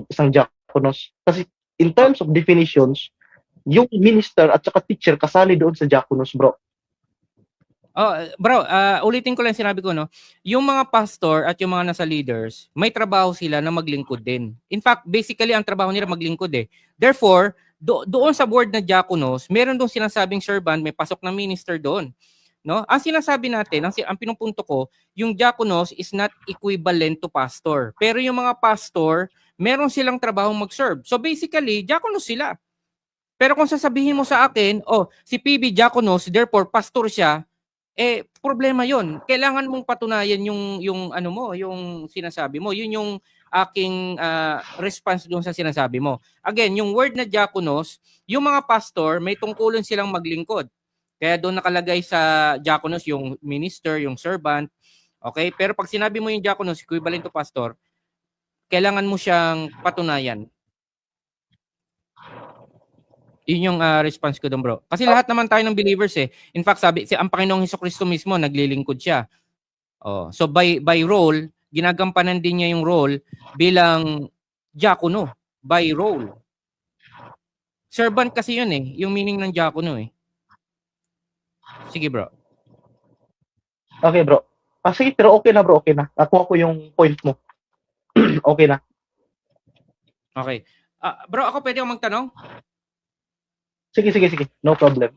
isang diakonos. Kasi in terms of definitions, yung minister at saka teacher kasali doon sa diakonos, bro. Oh, bro, ulitin ko lang sinabi ko, no? Yung mga pastor at yung mga nasa leaders, may trabaho sila na maglingkod din. In fact, basically, ang trabaho nila maglingkod eh. Therefore, doon sa board na diakonos, meron doon sinasabing servant, may pasok na minister doon. No? Ang sinasabi natin, ang pinupunto ko, yung diakonos is not equivalent to pastor. Pero yung mga pastor, meron silang trabaho mag-serve. So basically, diakonos sila. Pero kung sasabihin mo sa akin, oh, si PB diakonos, therefore pastor siya, problema 'yon. Kailangan mong patunayan yung ano mo, yung sinasabi mo. Yun yung aking response doon sa sinasabi mo. Again, yung word na diakonos, yung mga pastor may tungkulin silang maglingkod. Kaya doon nakalagay sa diakonos yung minister, yung servant. Okay? Pero pag sinabi mo yung diakonos equivalent to pastor, kailangan mo siyang patunayan. Yun yung response ko doon, bro. Kasi lahat naman tayo ng believers eh. In fact, sabi, ang Panginoong Hesukristo mismo, naglilingkod siya. Oh, so by role, ginagampanan din niya yung role bilang diakono. By role. Servant kasi yun eh. Yung meaning ng diakono eh. Sige, bro. Okay, bro. Sige, pero okay na, bro. Okay na. Nakuha ko yung point mo. Okay na. Okay. Bro, ako pwede akong magtanong? Sige. No problem.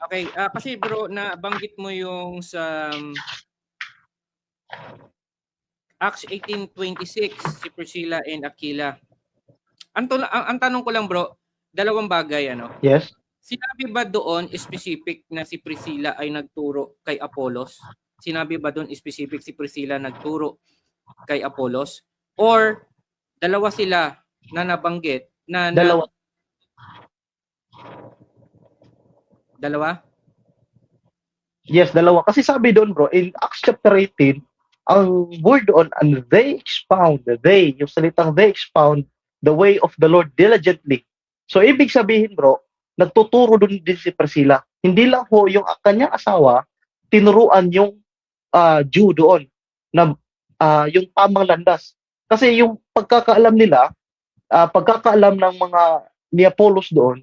Okay. Kasi bro, nabanggit mo yung sa Acts 18:26, si Priscilla and Aquila. Ang tanong ko lang, bro, dalawang bagay, ano? Yes. Sinabi ba doon specific na si Priscilla ay nagturo kay Apollos? Sinabi ba doon specific si Priscilla nagturo kay Apollos? Or dalawa sila na nabanggit na Dalawa? Yes, dalawa. Kasi sabi doon, bro, in Acts chapter 18, ang word doon, and yung salitang they expound the way of the Lord diligently. So, ibig sabihin, bro, nagtuturo doon din si Priscilla. Hindi lang ho yung kanyang asawa, tinuruan yung Jew doon na yung tamang landas. Kasi yung pagkakaalam nila, pagkakaalam ng mga ni Apollos doon,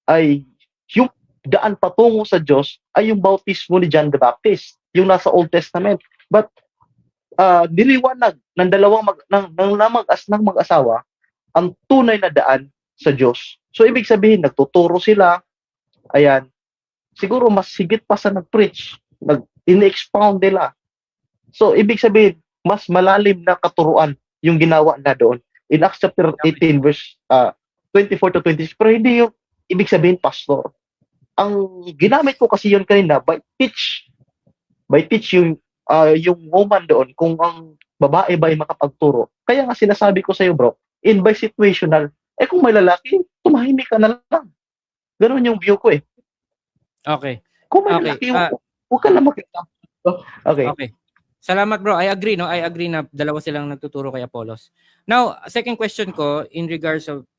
ay yung daan patungo sa Diyos ay yung bautismo ni John the Baptist, yung nasa Old Testament. But niliwanag ng ng mag-asawa ang tunay na daan sa Diyos. So ibig sabihin nagtuturo sila, ayan, siguro mas higit pa sa nag-preach, in-expound nila. So ibig sabihin mas malalim na katuruan yung ginawa na doon in Acts chapter 18 verse 24 to 26. Pero hindi yung ibig sabihin pastor. Ang ginamit ko kasi yun kanina by teach yung woman doon kung ang babae ba ay makapagturo. Kaya nga sinasabi ko sa iyo, bro, in by situational. Kung may lalaki, tumahimik ka na lang. Ganun yung view ko eh. Okay. Kung may lalaki, huwag ka na makita. Okay. Salamat, bro. I agree, no? I agree na dalawa silang nagtuturo kay Apollos. Now, second question ko in regards of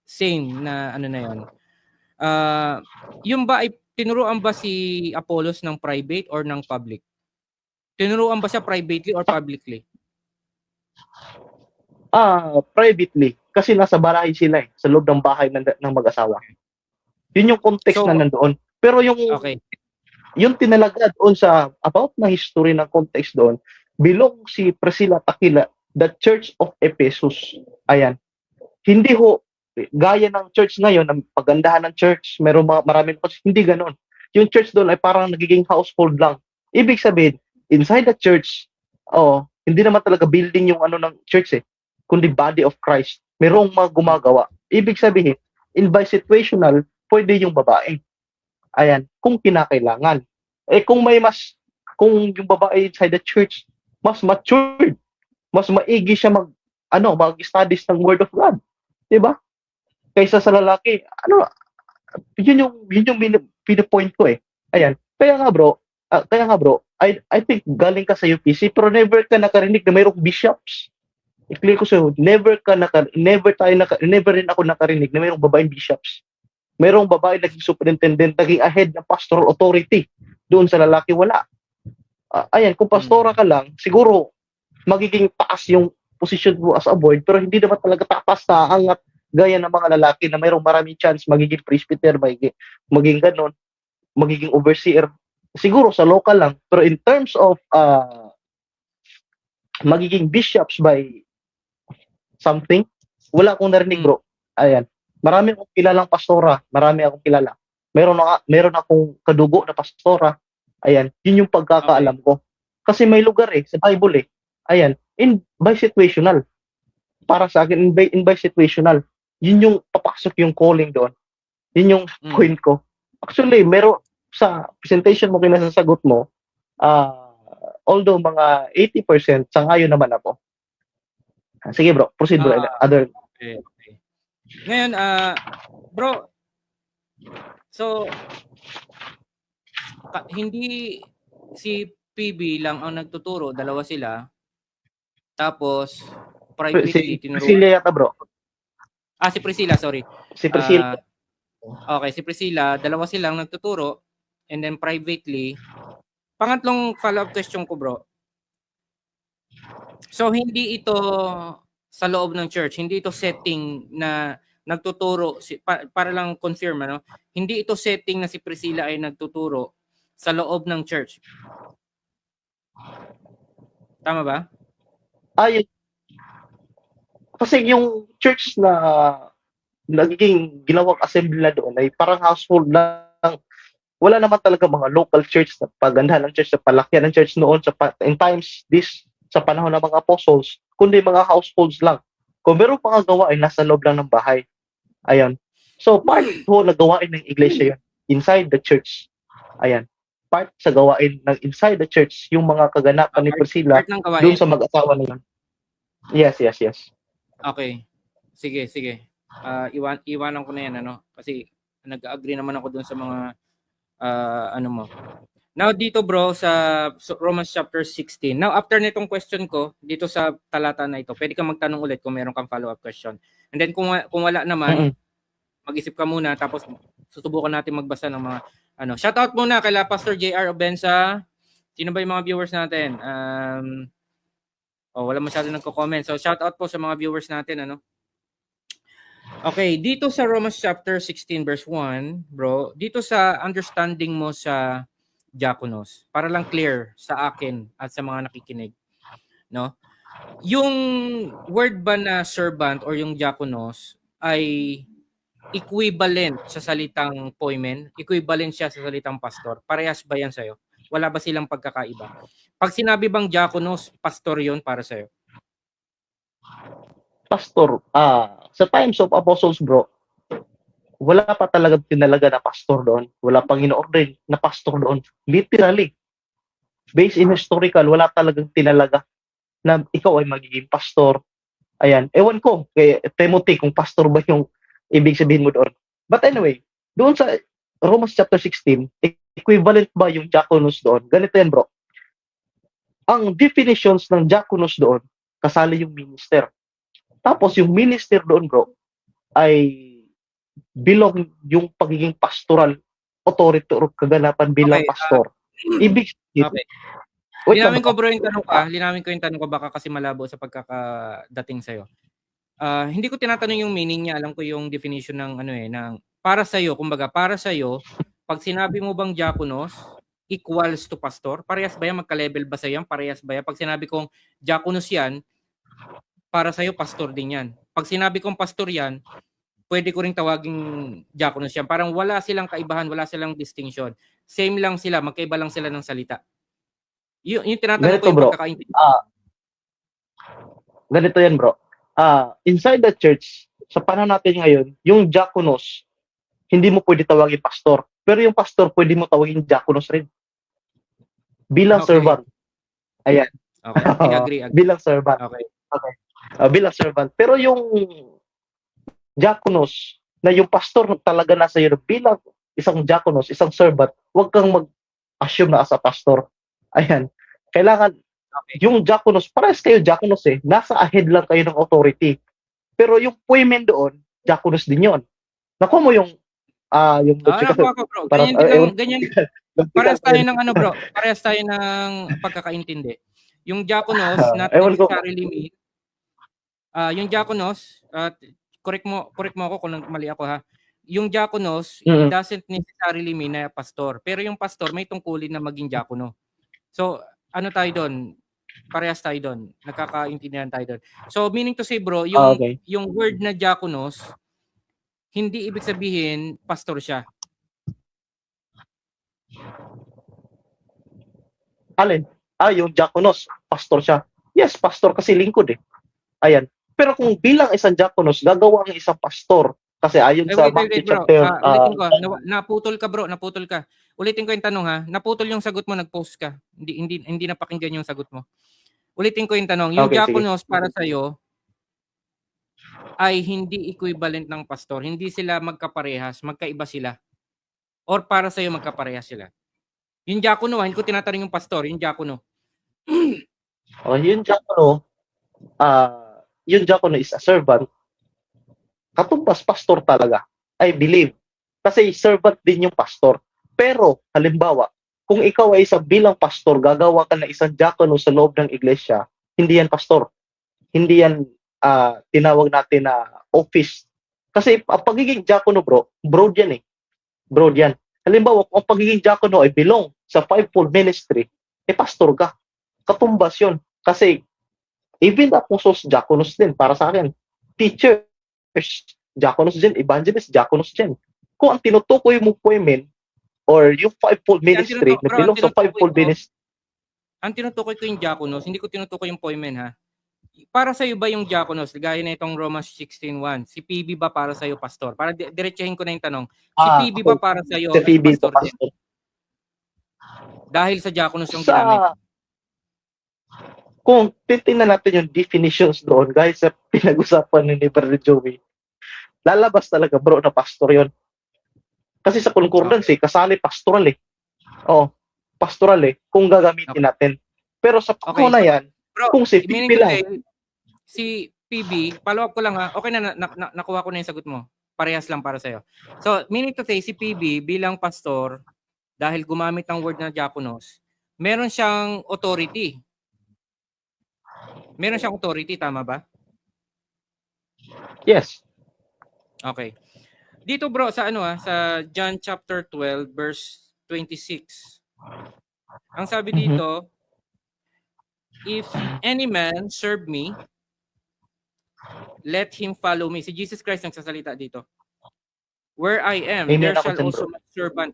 same na ano na 'yon. Yung ba ay tinuruan ba si Apollos ng private or ng public? Tinuruan ba siya privately or publicly? Privately. Kasi nasa bahay sila sa loob ng bahay ng mag-asawa. Yun yung context na nandoon. Pero yung tinalaga doon sa about na history ng context doon, belong si Priscilla at Aquila, the Church of Ephesus. Ayan. Hindi ho gaya ng church ngayon, ang pagandahan ng church, maraming hindi ganoon. Yung church doon ay parang nagiging household lang. Ibig sabihin, inside the church, hindi naman talaga building yung ano ng church kundi body of Christ. Merong mga gumagawa. Ibig sabihin, in by situational, pwede yung babae. Ayan, kung kinakailangan. Kung yung babae inside the church, mas matured, mas maigi siya mag-studies ng Word of God. Diba? Kaysa sa lalaki, yun yung pinipoint ko Ayan. Kaya nga bro, I think galing ka sa UPC pero never ka nakarinig na mayroong bishops. I-clear ko sa'yo, never rin ako nakarinig na mayroong babaeng bishops. Mayroong babae naging superintendent, naging ahead ng pastoral authority. Doon sa lalaki, wala. Ayan, kung pastora ka lang, siguro magiging taas yung position mo as a board, pero hindi naman talaga tapas na angat gaya ng mga lalaki na mayroong maraming chance magiging presbyter, magiging ganon, magiging overseer. siguro sa local lang, pero in terms of magiging bishops by something, wala akong narinig, bro. Ayan. Marami akong kilalang pastora, marami akong kilala. Meron akong kadugo na pastora. Ayan, yun yung pagkakaalam ko. Kasi may lugar sa Bible Ayan, by situational. Para sa akin, in by situational. Yun yung papasok yung calling doon. Yun yung point ko. Actually, meron sa presentation mo, kinasasagot mo, although mga 80% sa ngayon naman ako. Sige bro, proceed bro. Okay. Ngayon, bro, so, hindi si PB lang ang nagtuturo, dalawa sila. Tapos, privately, si Priscilla yata bro. Si Priscilla, sorry. Si Priscilla. Okay, si Priscilla, dalawa silang nagtuturo. And then privately, pangatlong follow-up question ko, bro. So, hindi ito sa loob ng church, hindi ito setting na nagtuturo, para lang confirm, ano? Hindi ito setting na si Priscilla ay nagtuturo sa loob ng church. Tama ba? Kasi yung church na nagiging ginawang assembly na doon ay parang household lang. Wala naman talaga mga local church na pagandahan ng church, na palakyan ng church noon in times sa panahon ng mga apostles, kundi mga households lang. Kung meron pang gawain, nasa loob lang ng bahay. Ayan. So, part ho na gawain ng iglesia yun, inside the church. Ayan. Part sa gawain ng inside the church, yung mga kaganapan ni Priscilla doon sa mag-asawa na yun. Yes. Okay. Sige. Iwanan ko na yan, ano? Kasi nag-agree naman ako doon sa mga ano mo. Now dito bro sa Romans chapter 16. Now after nitong question ko dito sa talata na ito, pwede kang magtanong ulit kung meron kang follow-up question. And then kung wala naman, mag-isip ka muna tapos susubukan natin magbasa ng mga ano. Shout out muna kay Pastor JR Obensa. Sino ba yung mga viewers natin? Wala masyado nagko-comment. So shout out po sa mga viewers natin, ano. Okay, dito sa Romans chapter 16 verse 1, bro, dito sa understanding mo sa diakonos, para lang clear sa akin at sa mga nakikinig, no? Yung word ba na servant or yung diakonos ay equivalent sa salitang poimen? Equivalent siya sa salitang pastor? Parehas ba yan sa'yo? Wala ba silang pagkakaiba? Pag sinabi bang diakonos, pastor yon para sa'yo? Pastor, sa times of apostles bro, wala pa talaga tinalaga na pastor doon. Wala pang ino-ordain na pastor doon. Literally. Based in historical, wala talagang tinalaga na ikaw ay magiging pastor. Ayan. Ewan ko kay Timothy kung pastor ba yung ibig sabihin mo doon. But anyway, doon sa Romans chapter 16, equivalent ba yung diakonos doon? Ganito yan bro. Ang definitions ng diakonos doon, kasali yung minister. Tapos yung minister doon bro, ay belong yung pagiging pastoral authority or kaganapan bilang pastor. Ibig sabihin. Okay. Linawin ko bro yung tanong ko baka kasi malabo sa pagkakadating sa'yo. Hindi ko tinatanong yung meaning niya, alam ko yung definition ng ng para sa'yo, kumbaga para sa'yo, pag sinabi mo bang diakonos equals to pastor, parehas ba yan, magka-level ba sa'yo yan, parehas ba yan? Pag sinabi kong diakonos yan, para sa'yo pastor din yan. Pag sinabi kong pastor yan, pwede ko ring tawaging diakonos yan. Parang wala silang kaibahan, wala silang distinction. Same lang sila, magkaiba lang sila ng salita. Yung tinatanong ko yung pagkakaintindi. Ganito yan bro. Inside the church, sa panahon natin ngayon, yung diakonos, hindi mo pwede tawagin pastor. Pero yung pastor, pwede mo tawagin diakonos rin. Bilang servant. Ayan. Okay, agree. Bilang servant. Okay. Bilang servant. Pero yung diakonos, na yung pastor talaga nasa iyo bilang isang diakonos, isang servant, huwag kang mag-assume na as a pastor. Ayan. Kailangan, yung diakonos, parehas kayo diakonos nasa ahead lang kayo ng authority. Pero yung poimen doon, diakonos din yon. Nakuha mo yung nakuha ko bro. Ganyan. Parehas tayo ng bro. Parehas tayo ng pagkakaintindi. Yung diakonos, not necessarily mean, yung diakonos, correct mo ako kung mali ako ha. yung diakonos, it Mm. doesn't necessarily mean na pastor. Pero yung pastor may tungkulin na maging diakono. So, ano tayo doon? Parehas tayo doon. Nagkakaintindihan tayo doon. So, meaning to say bro, Okay. yung word na diakonos, hindi ibig sabihin pastor siya. Alin? Yung diakonos, pastor siya. Yes, pastor kasi lingkod eh. Ayan. Pero kung bilang isang diakonos, gagawa ang isang pastor. Kasi ayon sa Matthew Wait, bro. chapter... Ulitin ko. Naputol ka, bro. Naputol ka. Ulitin ko yung tanong, ha. Naputol yung sagot mo, nag-post ka. Hindi napakinggan yung sagot mo. Ulitin ko yung tanong. Yung Okay, sige. diakonos para sa'yo ay hindi equivalent ng pastor. Hindi sila magkaparehas. Magkaiba sila. Or para sa'yo, magkaparehas sila. Yung diakono, hindi ko tinatanong yung pastor. Yung diakono. Yung diakono is a servant. Katumbas pastor talaga. I believe. Kasi servant din yung pastor. Pero, halimbawa, kung ikaw ay isang bilang pastor, gagawa ka ng isang diakono sa loob ng iglesia, hindi yan pastor. Hindi yan tinawag natin na office. Kasi ang pagiging diakono, broad yan eh. Broad yan. Halimbawa, kung ang pagiging diakono ay belong sa fivefold ministry, pastor ka. Katumbas yun. Kasi, even the apostles, diakonos din, para sa akin. Teachers, diakonos din. Evangelist, diakonos din. Kung ang tinutukoy mo po or yung fivefold ministry, na belong sa fivefold ministry. Ang tinutukoy ko yung diakonos, hindi ko tinutukoy yung poimen, ha? Para sa iyo ba yung diakonos, gaya na itong Romans 16:1, si PB ba para sa iyo pastor? Para diretsahin ko na yung tanong. Si PB ba para sa iyo pastor din? Dahil sa diakonos yung ginamit. Kung titingnan natin yung definitions doon, guys, sa pinag-usapan ni Brother Joey, lalabas talaga, bro, na pastor yon. Kasi sa concordance, kasali pastoral eh. Pastoral eh, kung gagamitin natin. Pero sa panahon na yan, bro, kung si PB lang. Si PB, follow up ko lang, ha. Okay na, nakuha ko na yung sagot mo. Parehas lang para sa'yo. So, meaning to say, si PB bilang pastor, dahil gumamit ng word na diakonos, meron siyang authority. Meron siyang authority, tama ba? Yes. Okay. Dito bro, sa sa John chapter 12 verse 26. Ang sabi dito, if any man serve me, let him follow me. Si Jesus Christ nagsasalita dito. Where I am, there shall also my servant.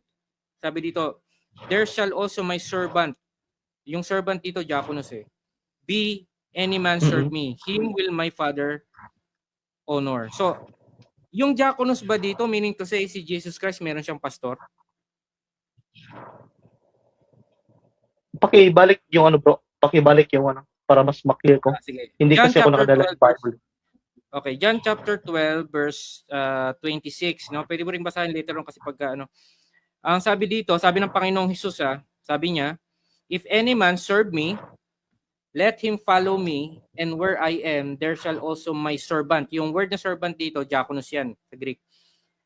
Sabi dito, there shall also my servant. Yung servant dito, diakonos eh. Be any man serve me, him will my Father honor. So, yung diakonos ba dito, meaning to say si Jesus Christ meron siyang pastor? Pakibalik yung bro. Pakibalik yung para mas maklear ko. Sige. Hindi John kasi ako nakadala sa Bible. Okay, John chapter 12 verse 26, no? Pwede mo ring basahin later on kasi pagka Ang sabi dito, sabi ng Panginoong Hesus, sabi niya, if any man serve me, let him follow me, and where I am, there shall also my servant. Yung word na servant dito, diakonos yan sa Greek.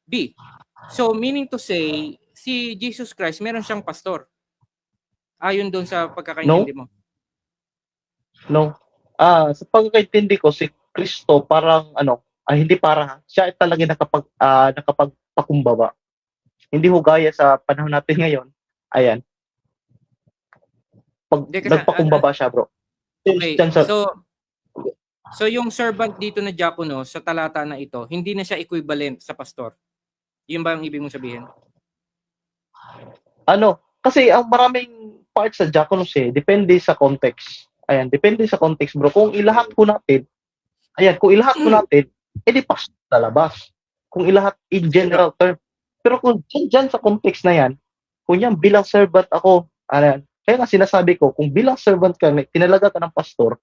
B. So, meaning to say, si Jesus Christ, meron siyang pastor. Ayon doon sa pagkakaintindi mo. No. Sa pagkakaintindi ko, si Kristo parang hindi parang, siya ay talaga nakapagpakumbaba. Hindi ho gaya sa panahon natin ngayon. Ayan. Nagpakumbaba siya, bro. Okay. So yung servant dito na diakono sa talata na ito, hindi na siya equivalent sa pastor. Yun ba ang ibig mong sabihin? Kasi ang maraming parts sa diakonos depende sa context. Ayan, depende sa context, bro. Kung ilahat ko natin, edi pastor lalabas. Kung ilahat in general term. Pero kung dyan sa context na yan, kung yan bilang servant ako, kaya nga sinasabi ko, kung bilang servant ka, tinalaga ka ng pastor,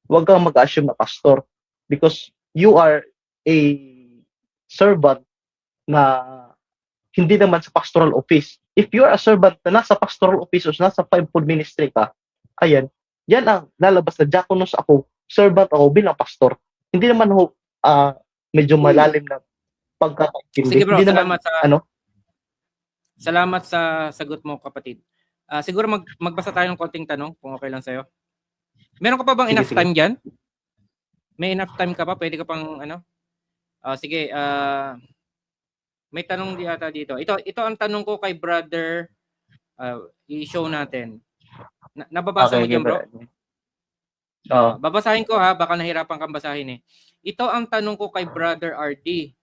huwag kang mag-assume na pastor because you are a servant na hindi naman sa pastoral office. If you are a servant na nasa pastoral office o nasa fivefold ministry ka, ayan, yan ang lalabas na diakonos ako, servant ako bilang pastor. Hindi naman medyo malalim na pagkakaintindi. Sige bro, hindi salamat naman, Salamat sa sagot mo, kapatid. Siguro magbasa tayo ng konting tanong kung okay lang sa'yo. Meron ka pa bang enough time dyan? May enough time ka pa? Pwede ka pang sige. May tanong di ata dito. Ito ang tanong ko kay brother, i-show natin. Nababasa mo Okay, diyan, give bro? it. Oh, Babasahin ko ha, baka nahirapan kang basahin eh. Ito ang tanong ko kay brother RD.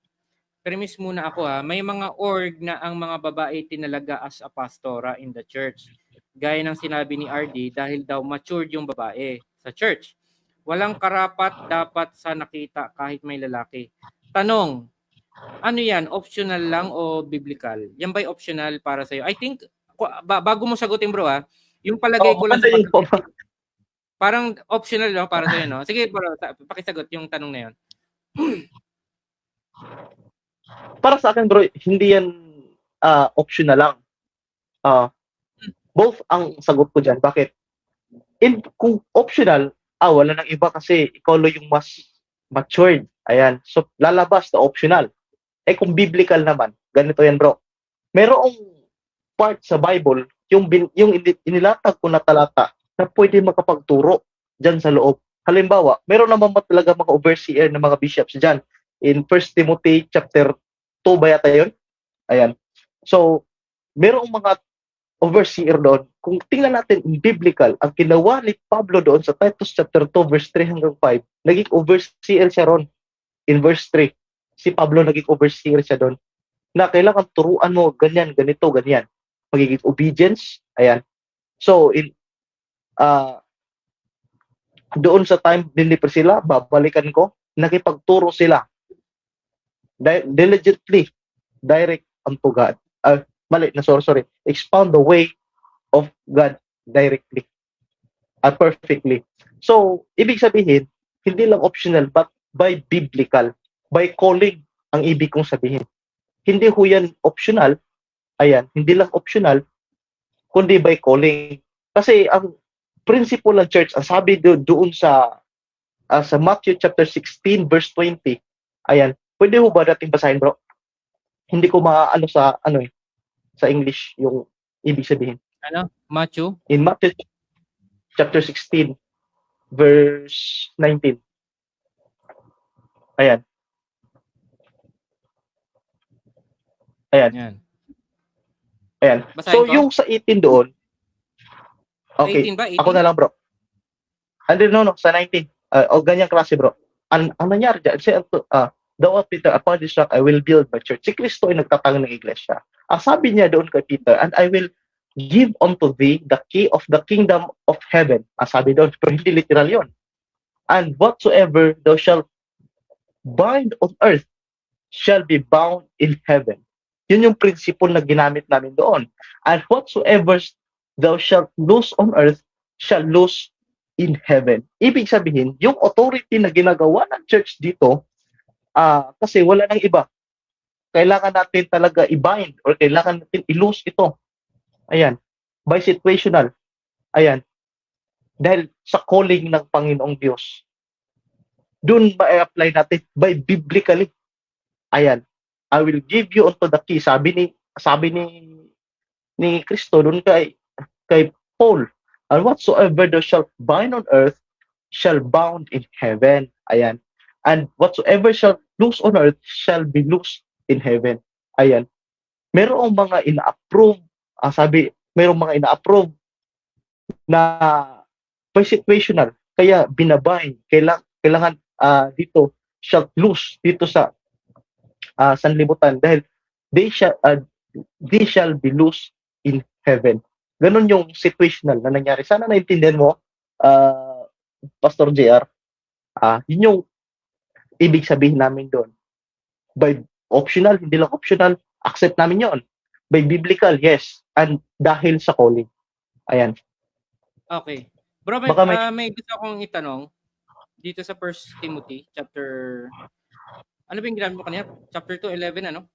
Premise muna ako ha. May mga org na ang mga babae tinalaga as a pastora in the church. Gaya ng sinabi ni RD dahil daw matured yung babae sa church. Walang karapat dapat sa nakita kahit may lalaki. Tanong, ano yan? Optional lang o biblical? Yan ba'y optional para sa'yo? I think, bago mo sagutin bro ha, yung palagay ko lang maganda sa yun po. parang optional lang para sa'yo, no? Sige bro, pakisagot yung tanong na yan. Para sa akin, bro, hindi yan optional lang. Both ang sagot ko dyan. Bakit? Kung optional, wala nang iba kasi ikaw lang yung mas matured. Ayan. So, lalabas na optional. Kung biblical naman, ganito yan, bro. Merong part sa Bible, yung inilatag ko na talata na pwede makapagturo dyan sa loob. Halimbawa, meron naman talaga mga overseer na mga bishops dyan. In 1 Timothy chapter 2 ba yata yun? Ayan. So, merong mga overseer doon. Kung tingnan natin in biblical, ang ginawa ni Pablo doon sa Titus chapter 2 verse 3 hanggang 5, naging overseer siya ron. In verse 3, si Pablo naging overseer siya doon. Na kailangan turuan mo ganyan, ganito, ganyan. Magiging obedience, ayan. So, doon sa time din ni Priscilla, babalikan ko, nakipagturo sila diligently, direct unto God. Sorry. Expound the way of God directly perfectly. So, ibig sabihin, hindi lang optional but by biblical, by calling ang ibig kong sabihin. Hindi ho yan optional, ayan, hindi lang optional, kundi by calling. Kasi ang principle ng church, ang sabi doon sa Matthew chapter 16 verse 20, ayan, pwede ho ba natin basahin, bro? Hindi ko maano sa sa English yung ibig sabihin. Ano? Matthew? In Matthew chapter 16 verse 19. Ayan. Ayan. Yan. Ayan. Basahin So, ko? yung sa 18 doon, okay, 18 ba? 18? ako na lang, bro. No, sa 19. Ganyang klase, bro. Ang nangyari dyan, daw Peter, upon this rock, I will build my church. Si Kristo ay nagtatang ng iglesia. Ang sabi niya doon kay Peter, and I will give unto thee the key of the kingdom of heaven. Ang sabi doon, pero hindi literal yon. And whatsoever thou shalt bind on earth shall be bound in heaven. Yun yung principle na ginamit namin doon. And whatsoever thou shalt loose on earth shall loose in heaven. Ibig sabihin, yung authority na ginagawa ng church dito, kasi wala nang iba. Kailangan natin talaga i-bind or kailangan natin i-loose ito. Ayan. By situational. Ayan. Dahil sa calling ng Panginoong Diyos. Doon ba i-apply natin? By biblically. Ayan. I will give you unto the key. Sabi ni Kristo doon kay Paul. And whatsoever thou shalt bind on earth shall bound in heaven. Ayan. And whatsoever shall loose on earth shall be loose in heaven. Ayan. Merong mga ina-approve, merong mga ina-approve na by situational. Kaya binabind. Kailangan dito shall loose dito sa sanlibutan dahil they shall be loose in heaven. Ganon yung situational na nangyari. Sana naintindihan mo, Pastor JR. Yun yung ibig sabihin namin doon. By optional, hindi lang optional, accept namin yon. By biblical, yes. And dahil sa calling. Ayan. Okay. Bro, may gusto akong itanong dito sa 1 Timothy chapter, ano ba yung ginamit mo kanina? Chapter 2, 11, ano?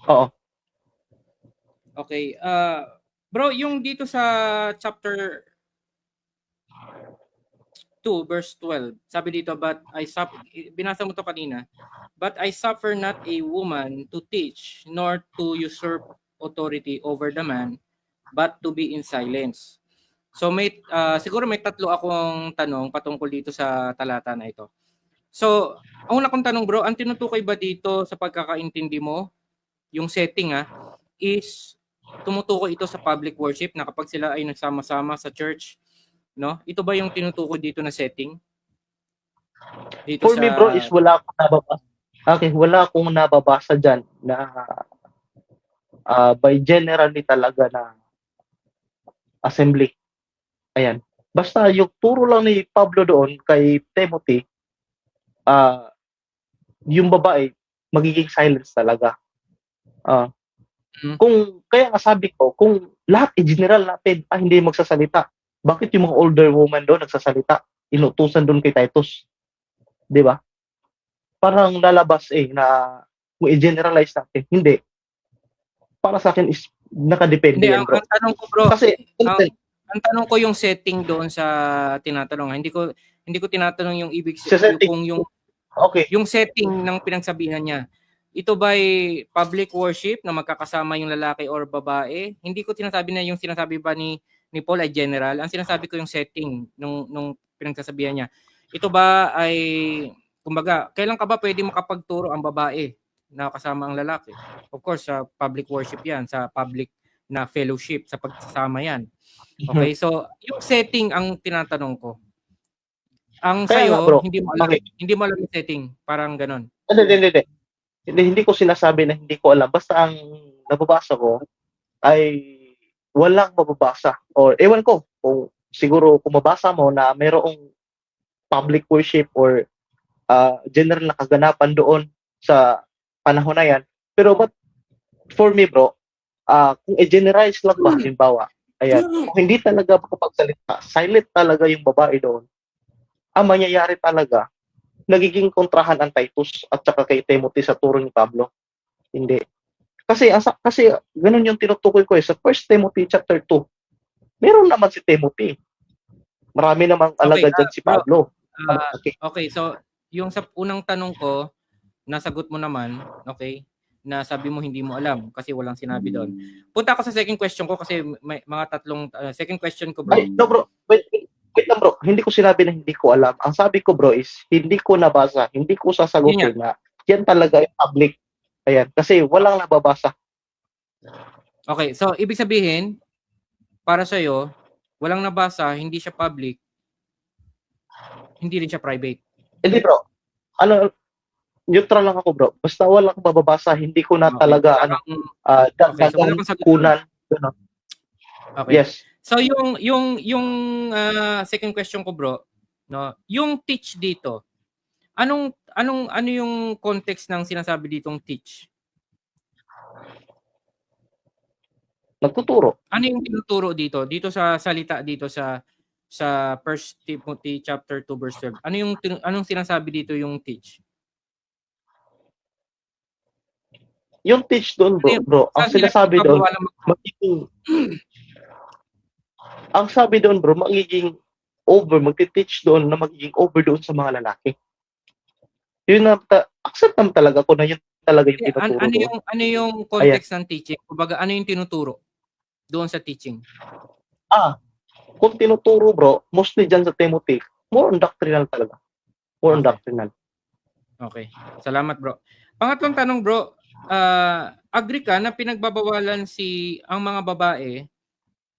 Oo. Okay. Bro, yung dito sa chapter 2 verse 12, sabi dito, binasa mo to kanina, but I suffer not a woman to teach, nor to usurp authority over the man, but to be in silence. So siguro may tatlo akong tanong patungkol dito sa talata na ito. So, ang una kong tanong bro, ang tinutukoy ba dito sa pagkakaintindi mo, yung setting is tumutukoy ito sa public worship na kapag sila ay nagsama-sama sa church, no? Ito ba yung tinutukoy dito na setting? Dito For sa me bro is wala akong nababasa. Okay, wala akong nababasa diyan na by generally talaga na assembly. Ayan. Basta yung turo lang ni Pablo doon kay Timothy, ah yung babae magiging silence talaga. Ah, kung kaya nga sabi ko, kung lahat general natin hindi magsasalita, bakit yung mga older woman doon nagsasalita? Inutusan doon kay Titus, 'di ba? Parang lalabas na kung i-generalize natin, hindi. Para sa akin is nakadepende Hindi, yan, bro. ang tanong ko bro, Kasi ang tanong ko yung setting doon sa tinatanong. Hindi ko tinatanong yung ibig sa setting, kung okay, yung setting ng pinagsabihan niya. Ito ba'y public worship na magkakasama yung lalaki or babae? Hindi ko sinasabi na yung sinasabi ba ni Paul ay general. Ang sinasabi ko yung setting nung pinagsasabihan niya. Ito ba ay, kumbaga, kailan ka ba pwede makapagturo ang babae na kasama ang lalaki? Of course, sa public worship yan, sa public na fellowship, sa pagsasama yan. Okay, so yung setting ang tinatanong ko. Ang kaya nga, sa'yo, bro. Okay. hindi mo alam yung setting, parang ganon. Hindi ko sinasabi na hindi ko alam. Basta ang nababasa ko ay walang mababasa. Or ewan ko, kung siguro kung mabasa mo na mayroong public worship or general na kaganapan doon sa panahon na yan. Pero but for me, bro, kung i-generalize lang ba, halimbawa, ayan, kung hindi talaga makapagsalita, silent talaga yung babae doon, ang mangyayari talaga, nagiging kontrahan ang Titus at saka kay Timothy sa turo ni Pablo. Hindi. Kasi ganun yung tinutukoy ko sa 1 Timothy chapter 2. Meron naman si Timothy. Marami namang alagad dyan si Pablo. Okay, so yung sa unang tanong ko, nasagot mo naman, okay, na sabi mo hindi mo alam kasi walang sinabi doon. Punta ako sa second question ko kasi may mga tatlong second question ko, bro. Ay, no bro, wait lang bro, hindi ko sinabi na hindi ko alam. Ang sabi ko bro is, hindi ko nabasa, hindi ko sasagutin na yan talaga yung public. Ayan, kasi walang nababasa. Okay, so ibig sabihin, para sa'yo, walang nabasa, hindi siya public, hindi rin siya private. Hindi bro, neutral lang ako bro. Basta walang mababasa, hindi ko na talaga dagdagan, kunan. Okay. Yes. So yung second question ko bro, no, yung teach dito. Ano yung context ng sinasabi ditong teach? Nagtuturo. Ano yung tinuturo dito? Dito sa salita dito sa 1 Timothy chapter 2 verse 12. Anong sinasabi dito yung teach? Yung teach doon bro, ang sinasabi doon, magiging ang sabi doon bro, magti-teach doon na magiging over doon sa mga lalaki. Yun na, accept naman talaga ko na yun talaga yung tinuturo doon. Ano yung context ng teaching? Kumbaga, ano yung tinuturo doon sa teaching? Kung tinuturo bro, mostly dyan sa Timothy, more on doctrinal talaga. More on doctrinal. Okay. Salamat bro. Pangatlong tanong bro, agree ka na pinagbabawalan ang mga babae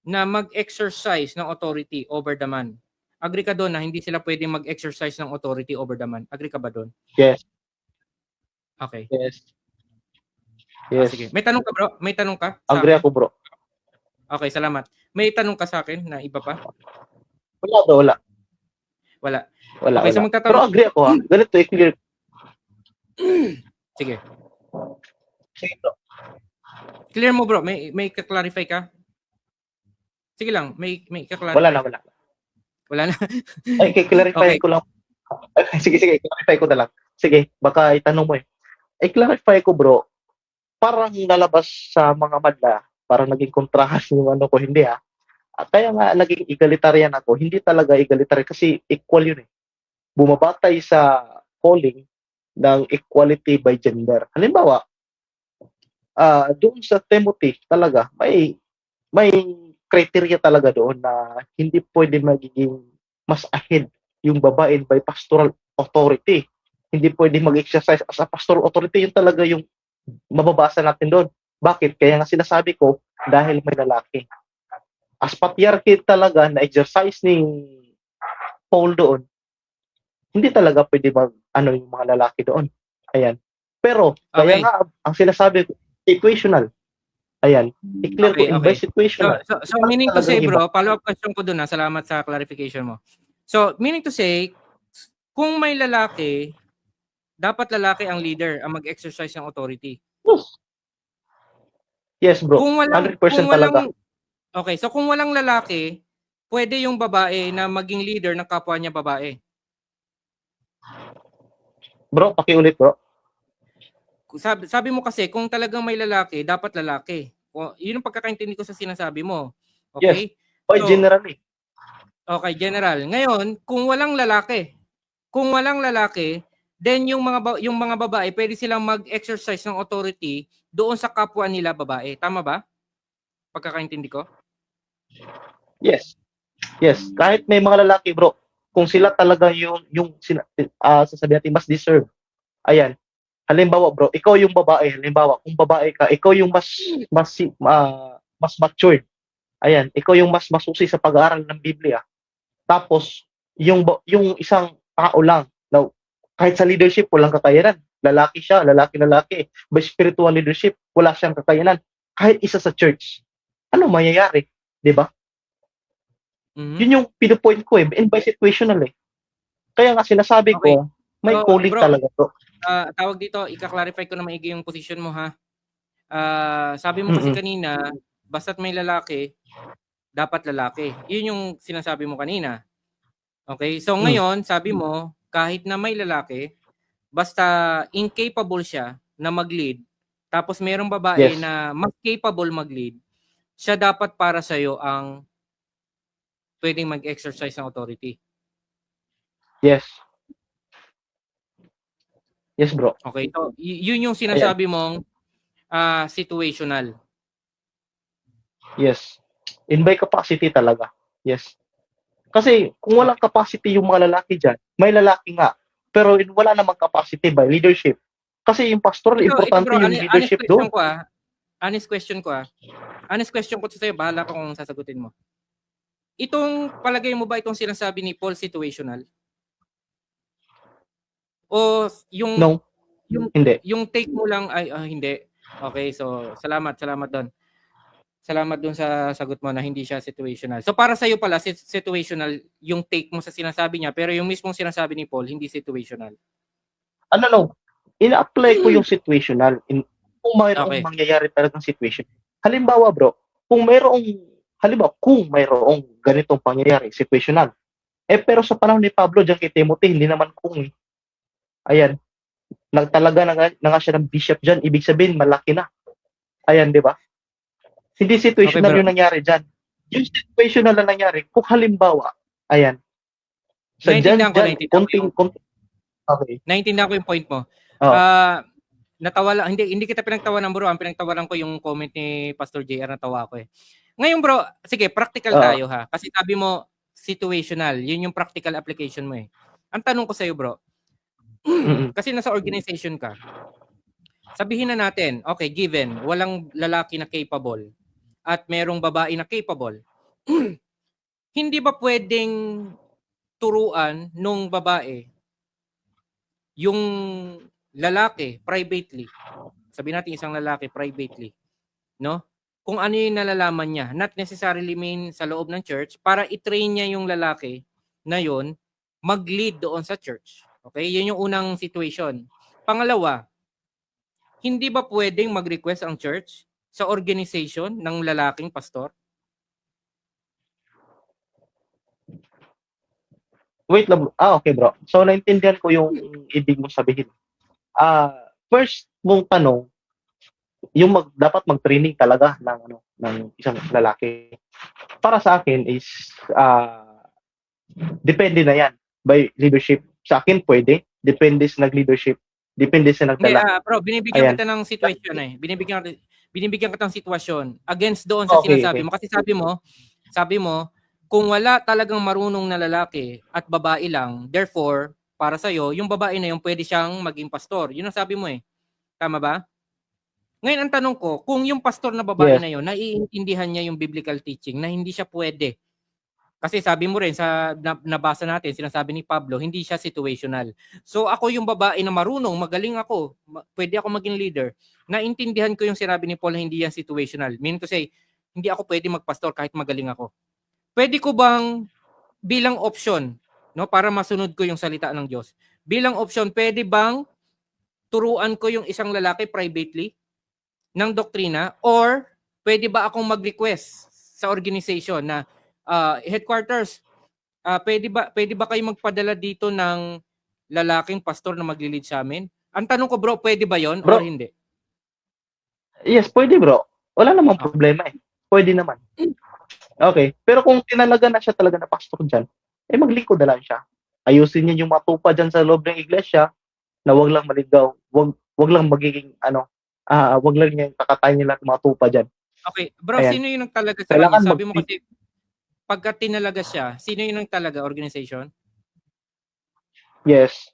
na mag-exercise ng authority over the man? Agree ka doon na hindi sila pwedeng mag-exercise ng authority over the man? Agree ka ba doon? Yes. Okay. Yes. Sige. May tanong ka bro? May tanong ka? Agree ako bro. Okay, salamat. May tanong ka sa akin na iba pa? Wala bro, wala. Okay, so magtatanong. Pero agree ako Ganito i-clear. Sige bro. Clear mo bro, may ka-clarify ka? Sige lang, may ka-clarify. Wala na. Ay, clarify ko lang. Sige, clarify ko na lang. Sige, baka itanong mo clarify ko bro, parang nalabas sa mga madla, parang naging kontrahan yung ko, hindi Kaya nga naging egalitarian ako, hindi talaga egalitarian kasi equal yun Bumabatay sa calling ng equality by gender. Halimbawa, doon sa Timothy talaga, may criteria talaga doon na hindi pwede magiging mas ahead yung babae by pastoral authority. hindi pwede mag-exercise as a pastor authority. Yun talaga yung mababasa natin doon. Bakit? Kaya nga sinasabi ko, dahil may lalaki. As patriarchy talaga na exercise ni Paul doon, hindi talaga pwede yung mga lalaki doon. Ayan. Pero, kaya Okay. nga, ang sinasabi ko, situational. Ayan. I-clear ko, Okay, by okay. situational. So meaning to Talagang say, iba. bro, follow-up question ko dun, salamat sa clarification mo. So, meaning to say, kung may lalaki, dapat lalaki ang leader, ang mag-exercise ng authority. Yes. Yes, bro. Kung 100% talaga. okay, so kung walang lalaki, pwede yung babae na maging leader ng kapwa niya babae. Bro, pakiulit, bro. Sabi mo kasi, kung talagang may lalaki, dapat lalaki. Yun ang pagkakaintindi ko sa sinasabi mo. Yes. Okay? By So, generally. okay, general. Ngayon, kung walang lalaki, then yung mga babae, pwede silang mag-exercise ng authority doon sa kapwa nila babae. Tama ba? Pagkakaintindi ko? Yes. Yes. Kahit may mga lalaki, bro, kung sila talaga sasabihin natin, mas deserve. Ayan. Halimbawa, bro, ikaw yung babae. Halimbawa, kung babae ka, ikaw yung mas matured. Ayan. Ikaw yung mas masusi sa pag-aaral ng Biblia. Tapos, yung isang tao lang, na kahit sa leadership, walang kakayanan. Lalaki siya, lalaki. By spiritual leadership, wala siyang kakayanan. Kahit isa sa church. Ano mangyayari? Di ba? Mhm. Yun yung pinupoint ko and by situational eh. Kaya nga sinasabi Okay. ko, may So, calling bro, talaga bro. tawag dito, ika-clarify ko na maigi yung position mo ha. Sabi mo kasi Mm-mm. kanina, basta't may lalaki, dapat lalaki. Yun yung sinasabi mo kanina. Okay? So ngayon, sabi mo, kahit na may lalaki, basta incapable siya na mag-lead, tapos mayroong babae Yes. na mas capable mag-lead, siya dapat para sa'yo ang pwedeng mag-exercise ng authority. Yes. Yes, bro. Okay? So, yun yung sinasabi mong situational. Yes. In by capacity talaga. Yes. Kasi kung walang capacity yung mga lalaki dyan, may lalaki nga. Pero wala namang capacity by leadership. Kasi yung pastor, Ito importante bro, yung honest leadership question doon. ko Honest question ko sa'yo, bahala ka kung sasagutin mo. Itong palagay mo ba itong sinasabi ni Paul situational? O No, hindi. yung take mo lang ay hindi. Okay, so salamat doon. Salamat doon sa sagot mo na hindi siya situational. So para sa iyo pala situational yung take mo sa sinasabi niya, pero yung mismong sinasabi ni Paul hindi situational. No. Ina-apply ko yung situational. Kung mayroong Okay. mangyayari talagang situation. Halimbawa, bro, kung mayroong ganitong pangyayari, situational. Pero sa panahon ni Pablo diyan kay Timothy, hindi naman kung ayan, nagtalaga na nga siya ng bishop diyan, ibig sabihin malaki na. Ayan, di ba? Hindi situational Okay, yung nangyari diyan. Yung situational na nangyari, kung halimbawa, ayan, sa Naintindihan ko konting, okay. Naintindihan ko yung point mo. Oh. Natawa lang, hindi kita pinagtawanan bro, ang pinagtawanan ko yung comment ni Pastor JR, natawa ko eh. Ngayon bro, sige, practical tayo ha. Kasi sabi mo situational, yun yung practical application mo eh. Ang tanong ko sa iyo bro, kasi nasa organization ka. Sabihin na natin, okay, given, walang lalaki na capable at merong babae na capable. Hindi ba pwedeng turuan nung babae yung lalaki privately? Sabihin natin isang lalaki privately, no? Kung ano yung nalalaman niya, not necessarily mean sa loob ng church, para i-train niya yung lalaki na yon mag-lead doon sa church. Okay? Yun yung unang situation. Pangalawa, hindi ba pwedeng mag-request ang church sa organization ng lalaking pastor? Wait lang. Okay, bro. So, naintindihan ko yung ibig mong sabihin. First mong tanong, dapat mag-training talaga ng isang lalaki. Para sa akin is depende na yan by leadership. Sa akin pwede, depende sa nag-leadership, depende sa nagdala. Bro, binibigyan kita ng situation eh. Binibigyan kita ng sitwasyon against doon sa sinasabi mo. Kasi sabi mo, kung wala talagang marunong na lalaki at babae lang, therefore, para sa'yo, yung babae na yun pwede siyang maging pastor. Yun ang sabi mo eh. Tama ba? Ngayon ang tanong ko, kung yung pastor na babae Yes. na yun, naiintindihan niya yung biblical teaching na hindi siya pwede. Kasi sabi mo rin sa nabasa natin, sinasabi ni Pablo, hindi siya situational. So ako yung babae na marunong, magaling ako, pwede ako maging leader. Naintindihan ko yung sinabi ni Paul na hindi yan situational. Meaning to say, hindi ako pwede magpastor kahit magaling ako. Pwede ko bang bilang option, no, para masunod ko yung salita ng Diyos. Bilang option, pwede bang turuan ko yung isang lalaki privately ng doktrina, or pwede ba akong mag-request sa organization na headquarters, pwede ba kayo magpadala dito ng lalaking pastor na magli-lead sa amin? Ang tanong ko bro, pwede ba 'yon or Bro, hindi? yes, pwede bro. Wala namang Okay. problema eh. Pwede naman. Okay. Pero kung tinalaga na siya talaga na pastor dyan, eh maglingkod na lang siya. Ayusin niya yung matupa dyan sa loob ng iglesia na wag lang maligaw. Wag lang magiging wag lang niya kakatayin nila mga tupa dyan. Okay, bro, Ayan. sino yung nagtalaga sa kanya? Kailangan Sabi mo kasi pagka tinalaga siya, sino yung nagtalaga? Organization? yes.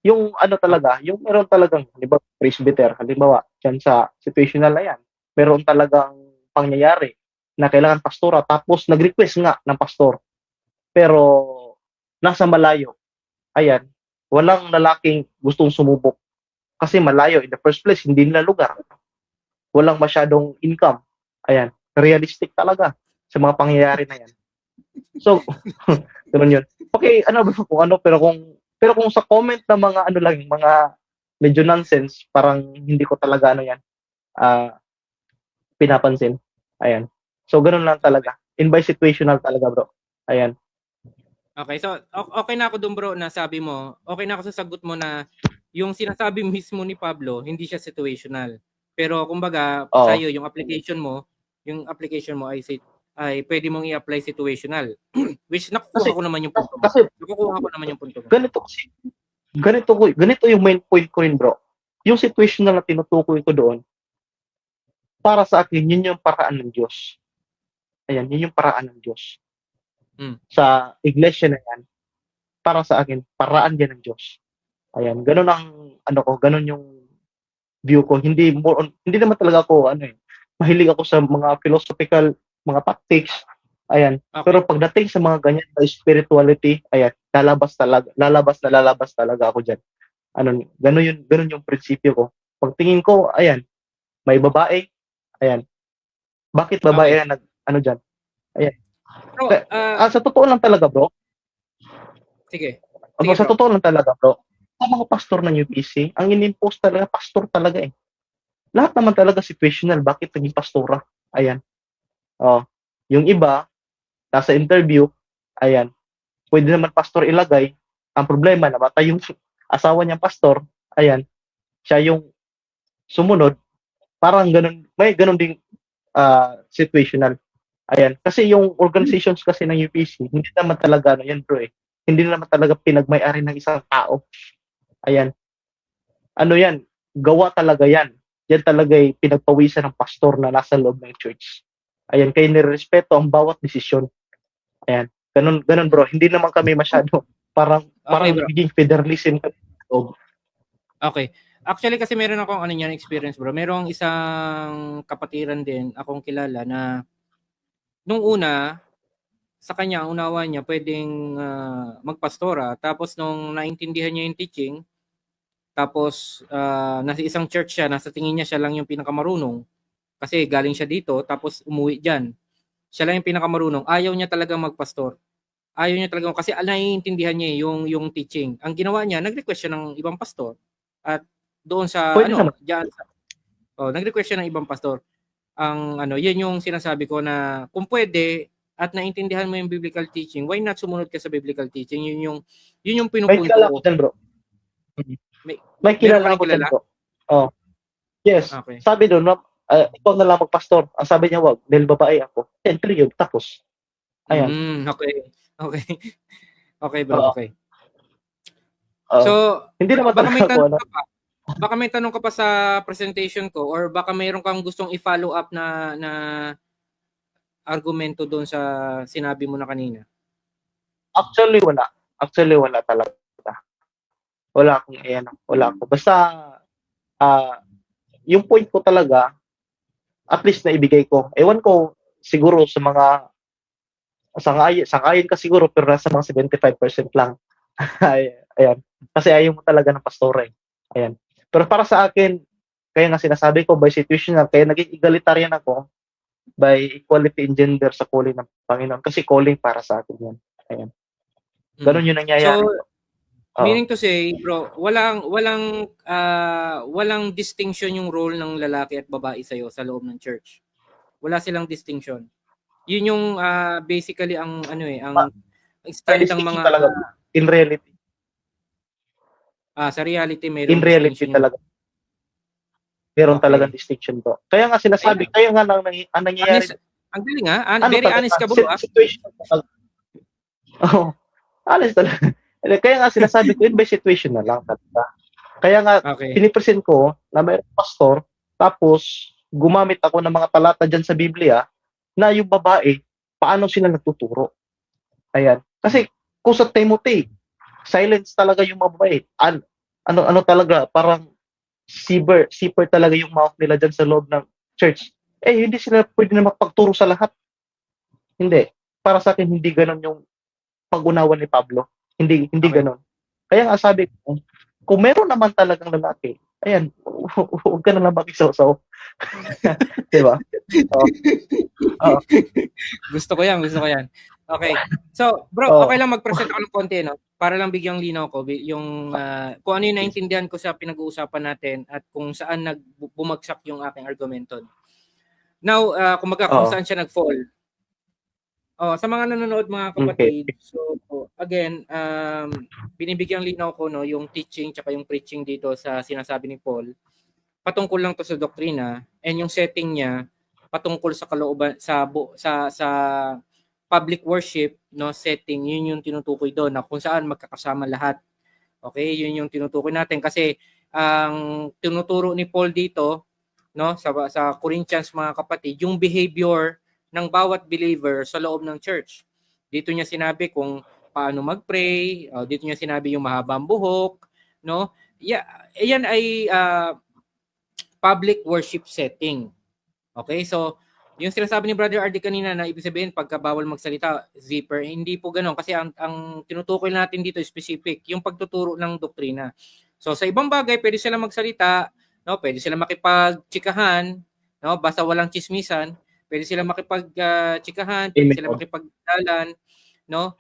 Yung talaga, yung meron talagang, halimbawa, presbyter, halimbawa, dyan sa situational na yan, meron talagang pangyayari na kailangan pastora, tapos nag-request nga ng pastor, pero nasa malayo. Ayan, walang lalaking gustong sumubok kasi malayo in the first place, hindi nila lugar. Walang masyadong income. Ayan, realistic talaga sa mga pangyayari na yan. So, ganun yun. Okay, kung pero kung sa comment na mga lang, mga medyo nonsense, parang hindi ko talaga pinapansin. Ayan. So, ganun lang talaga. Invite situational talaga, bro. Ayan. Okay, so okay na ako dun bro na sabi mo, okay na ako sa sagot mo na yung sinasabi mismo ni Pablo, hindi siya situational. Pero kumbaga, Oo. sa'yo, yung application mo ay pwede mong i-apply situational. Which Kasi, nakukuha ko naman yung punto mo. kasi, Nakukuha ko naman yung punto mo. ganito yung main point ko rin, bro. Yung situational na tinutukoy ko doon, para sa akin, yun yung paraan ng Diyos. Ayan, yun yung paraan ng Diyos. Sa iglesia na yan, para sa akin, paraan yan ng Diyos. Ayan, ganun ang, ganun yung view ko. Hindi naman talaga ako, mahilig ako sa mga philosophical, mga tactics. Ayan. Okay. Pero pagdating sa mga ganyan na spirituality, ayan, lalabas talaga ako dyan. Ganun yung prinsipyo ko. Pagtingin ko, ayan, may babae, ayan. Bakit babae Okay. dyan? Ayan. So, Sa totoo lang talaga, bro. sige. Sa Bro. totoo lang talaga, bro. Sa mga pastor ng UPC, ang in-impose talaga, pastor talaga eh. Lahat naman talaga situational. Bakit naging pastora? Ayan. Yung iba, nasa interview, ayan, pwede naman pastor ilagay. Ang problema, namatay yung asawa niyang pastor, ayan, siya yung sumunod, parang ganun, may ganun ding situational. Ayan, kasi yung organizations kasi ng UPC, hindi naman talaga, yan bro eh, hindi naman talaga pinagmay-ari ng isang tao. Ayan, yan, gawa talaga yan. Yan talaga ay pinagpawisan ng pastor na nasa loob ng church. Ayan, kaya nirespeto ang bawat desisyon. Ayan, ganun bro. Hindi naman kami masyado parang nagiging federalism. Okay. Actually kasi meron akong experience bro. Merong isang kapatiran din akong kilala na nung una sa kanya, ang unawa niya pwedeng magpastora, tapos nung naintindihan niya yung teaching, tapos nasa isang church siya, nasa tingin niya siya lang yung pinakamarunong kasi galing siya dito tapos umuwi diyan. Siya lang yung pinakamarunong. Ayaw niya talaga magpastor. Ayaw niya talaga kasi naiintindihan niya yung teaching. Ang ginawa niya, nag-request siya ng ibang pastor at doon sa Pwede naman. diyan nag-request siya ng ibang pastor. Ang yan yung sinasabi ko na kung pwede at naintindihan mo yung biblical teaching, why not sumunod ka sa biblical teaching? Yun yung May pinupunto kilala ko. ko dyan, bro. May Meron ka kilala rin ako dyan, kilala? bro. Oh. Yes. Okay. Sabi doon, ikaw na lang magpastor. Ang sabi niya, wag, dahil babae ako. Siyempre yun, tapos. Ayan. Okay. Okay. Okay, bro. Okay. Uh, So, hindi naman baka may talaga ako, tanong ka pa. Baka may tanong ka pa sa presentation ko or baka mayroon kang gustong i-follow up na argumento doon sa sinabi mo na kanina. Actually, wala. Actually, wala talaga. Wala akong wala ako. Basta yung point ko talaga, at least na ibigay ko. Ewan ko siguro sa mga sangayon ka siguro pero nasa mga 75% lang. Ayan. Kasi ayaw mo talaga ng pastor eh. Ayan. Pero para sa akin, kaya nga sinasabi ko by situational, kaya naging egalitarian ako by equality in gender sa calling ng Panginoon. Kasi calling para sa akin yan. Ayan. Ganun yung nangyayari. So, Oo. meaning to say, bro, walang distinction yung role ng lalaki at babae sa sa loob ng church. Wala silang distinction. Yun yung basically ang ang stand ng Distinction mga talaga. In reality. sa reality In mayroong reality distinction. talaga. Meron Okay. talagang distinction to. Kaya nga sinasabi, kaya nga ang nangyayari. Ang galing ha. Ano Very talaga, honest ka bro ha. situation talaga. Oh, honest talaga. Kaya nga sinasabi ko, yun by situation na lang talaga. Kaya nga, Okay. pinipresent ko na may pastor, tapos gumamit ako ng mga talata dyan sa Biblia na yung babae, paano sila nagtuturo. Ayan. Kasi kung sa Timothy, silence talaga yung mga babae. Ano talaga, parang zipper talaga yung mouth nila dyan sa loob ng church. Hindi sila pwede na magpagturo sa lahat. Hindi. Para sa akin, hindi ganun yung pag-unawa ni Pablo. Hindi Okay. ganun. Kaya nga sabi ko, kung meron naman talagang lalaki, ayan, huwag ka na lang makisaw-saw. Diba? Oo. Gusto ko yan. Okay. So, bro, Oo. okay lang mag-present ako ng konti, no? Para lang bigyang linaw ko yung kung ano yung naintindihan ko sa pinag-uusapan natin at kung saan bumagsak yung aking argumento. Now, kung saan siya nag-fall. Sa mga nanonood mga kapatid, Okay. so again, binibigyang linaw ko no yung teaching tsaka yung preaching dito sa sinasabi ni Paul. Patungkol lang to sa doktrina and yung setting niya patungkol sa kalooban sa public worship no setting, yun yung tinutukoy doon na kung saan magkakasama lahat. Okay, yun yung tinutukoy natin kasi ang tinuturo ni Paul dito no sa Corinthians mga kapatid, yung behavior ng bawat believer sa loob ng church. Dito niya sinabi kung paano mag-pray, dito niya sinabi yung mahabang buhok, no? Yan ay public worship setting. Okay? So, yung sinasabi ni Brother RD kanina na ibig sabihin pagka bawal magsalita, zipper, hindi po ganoon kasi ang tinutukoy natin dito specific, yung pagtuturo ng doktrina. So, sa ibang bagay pwede sila magsalita, no? Pwede sila makipagtsikahan, no? Basta walang chismisan, pwede sila makipagtsikahan, pwede sila makipagdalan, no?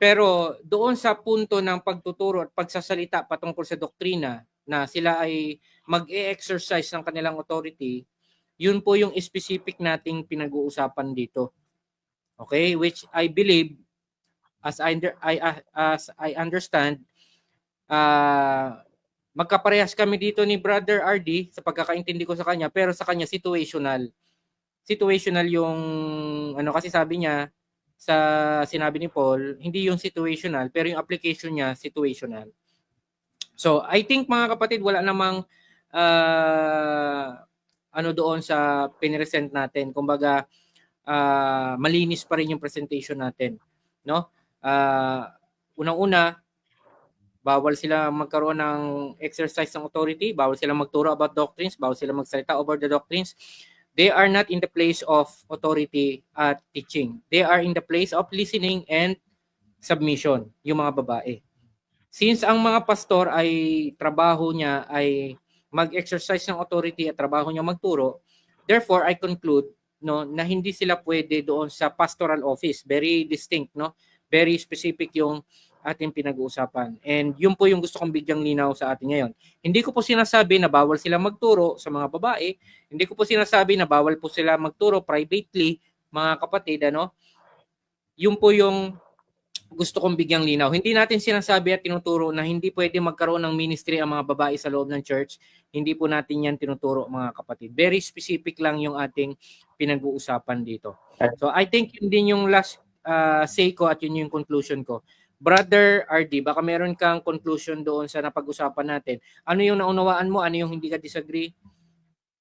Pero doon sa punto ng pagtuturo at pagsasalita patungkol sa doktrina na sila ay mag-e-exercise ng kanilang authority, yun po yung specific nating pinag-uusapan dito. Okay? Which I believe, as I understand, magkaparehas kami dito ni Brother RD sa pagkakaintindi ko sa kanya, pero sa kanya situational. Situational yung, kasi sabi niya, sa sinabi ni Paul, hindi yung situational, pero yung application niya, situational. So, I think mga kapatid, wala namang doon sa pinresent natin. Kumbaga, malinis pa rin yung presentation natin. No? Unang-una, bawal sila magkaroon ng exercise ng authority, bawal sila magturo about doctrines, bawal sila magsalita over the doctrines. They are not in the place of authority at teaching. They are in the place of listening and submission, yung mga babae. Since ang mga pastor ay trabaho niya ay mag-exercise ng authority at trabaho niya magturo, therefore I conclude no na hindi sila pwede doon sa pastoral office. Very distinct, no? Very specific yung ating pinag-uusapan. And yun po yung gusto kong bigyang linaw sa atin ngayon. Hindi ko po sinasabi na bawal sila magturo sa mga babae. Hindi ko po sinasabi na bawal po sila magturo privately, mga kapatid, ano? Yun po yung gusto kong bigyang linaw. Hindi natin sinasabi at tinuturo na hindi pwede magkaroon ng ministry ang mga babae sa loob ng church. Hindi po natin yan tinuturo, mga kapatid. Very specific lang yung ating pinag-uusapan dito. So I think yun din yung last say ko at yun yung conclusion ko. Brother RD, baka meron kang conclusion doon sa napag-usapan natin. Ano yung naunawaan mo? Ano yung hindi ka disagree?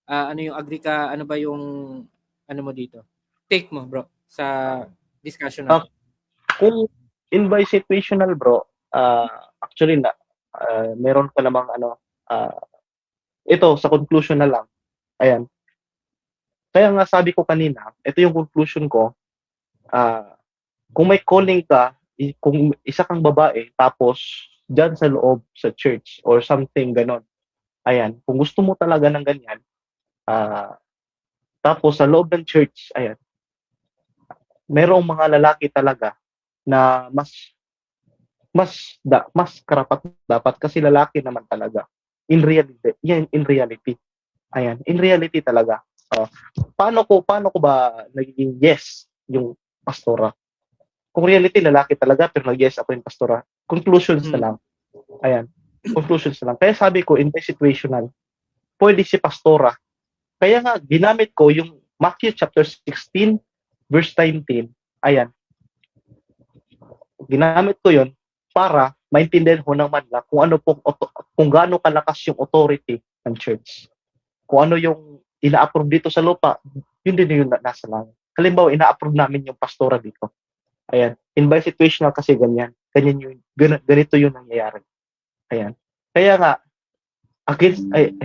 Ano yung agree ka? Ano ba yung ano mo dito? Take mo, bro, sa discussion natin. Kung in by situational bro, actually meron ka namang ito sa conclusion na lang. Ayan. Kaya nga sabi ko kanina, ito yung conclusion ko, kung may calling ka, kung isa kang babae, tapos dyan sa loob, sa church, or something ganon, ayan, kung gusto mo talaga ng ganyan, tapos sa loob ng church, ayan, merong mga lalaki talaga na mas karapat dapat kasi lalaki naman talaga. In reality. Ayan, in reality talaga. Paano ko ba nagiging yes yung pastora? Kung reality lalaki talaga pero nag-yes ako yung pastora. Conclusions na lang. Ayan. Conclusions na lang. Kaya sabi ko in this situational, pwede si pastora. Kaya nga ginamit ko yung Matthew chapter 16 verse 19. Ayan. Ginamit ko 'yon para maintindihan ho ng manla kung gaano kalakas yung authority ng church. Kung ano yung ina-approve dito sa lupa, yun din yung nasa langit. Halimbawa, ina-approve namin yung pastora dito. Ayan. In by situational kasi ganyan. Ganito yung nangyayari. Ayan. Kaya nga,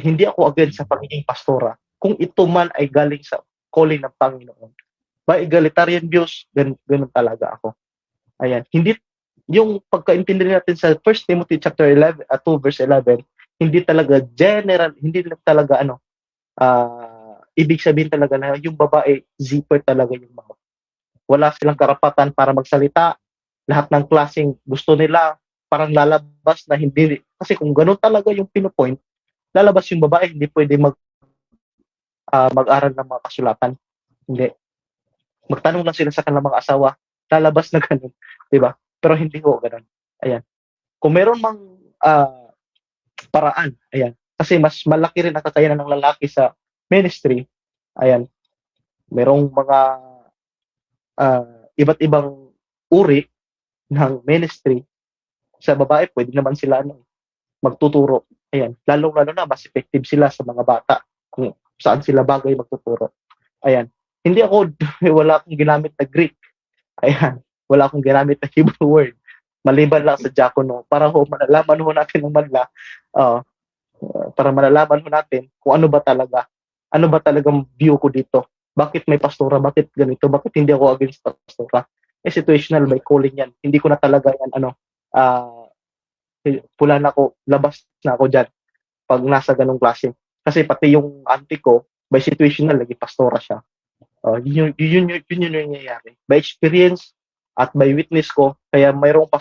hindi ako against sa pagiging pastora. Kung ito man ay galing sa calling ng Panginoon. By egalitarian views, ganun talaga ako. Ayan. Hindi, yung pagkaintindi natin sa 1 Timothy chapter 2 verse 11, hindi talaga general, hindi talaga ibig sabihin talaga na yung babae, zipper talaga yung mga. Wala silang karapatan para magsalita. Lahat ng klaseng gusto nila, parang lalabas na hindi. Kasi kung gano'n talaga yung pinopoint, lalabas yung babae, hindi pwede mag-aral ng mga kasulatan. Hindi. Magtanong lang sila sa kanilang mga asawa, lalabas na gano'n. Diba? Pero hindi ko gano'n. Ayan. Kung meron mang paraan, ayan. Kasi mas malaki rin ang kakayanan ng lalaki sa ministry. Ayan. Merong mga iba't ibang uri ng ministry. Sa babae, pwede naman sila magtuturo. Ayan. Lalong-lalo na, mas effective sila sa mga bata kung saan sila bagay magtuturo. Ayan. Hindi ako, wala akong ginamit na Greek. Ayan. Wala akong ginamit na Hebrew word. Maliban lang sa diakono. Para malalaman ho natin ng manla, para malalaman ho natin kung ano ba talagang view ko dito. Bakit may pastora? Bakit ganito? Bakit hindi ako against pastora? Situational by calling yan. Hindi ko na talaga yan, pula na ako, labas na ako dyan pag nasa ganong klase. Kasi pati yung auntie ko, by situational, naging pastora siya. Yun yung nangyayari. By experience at by witness ko, kaya mayroong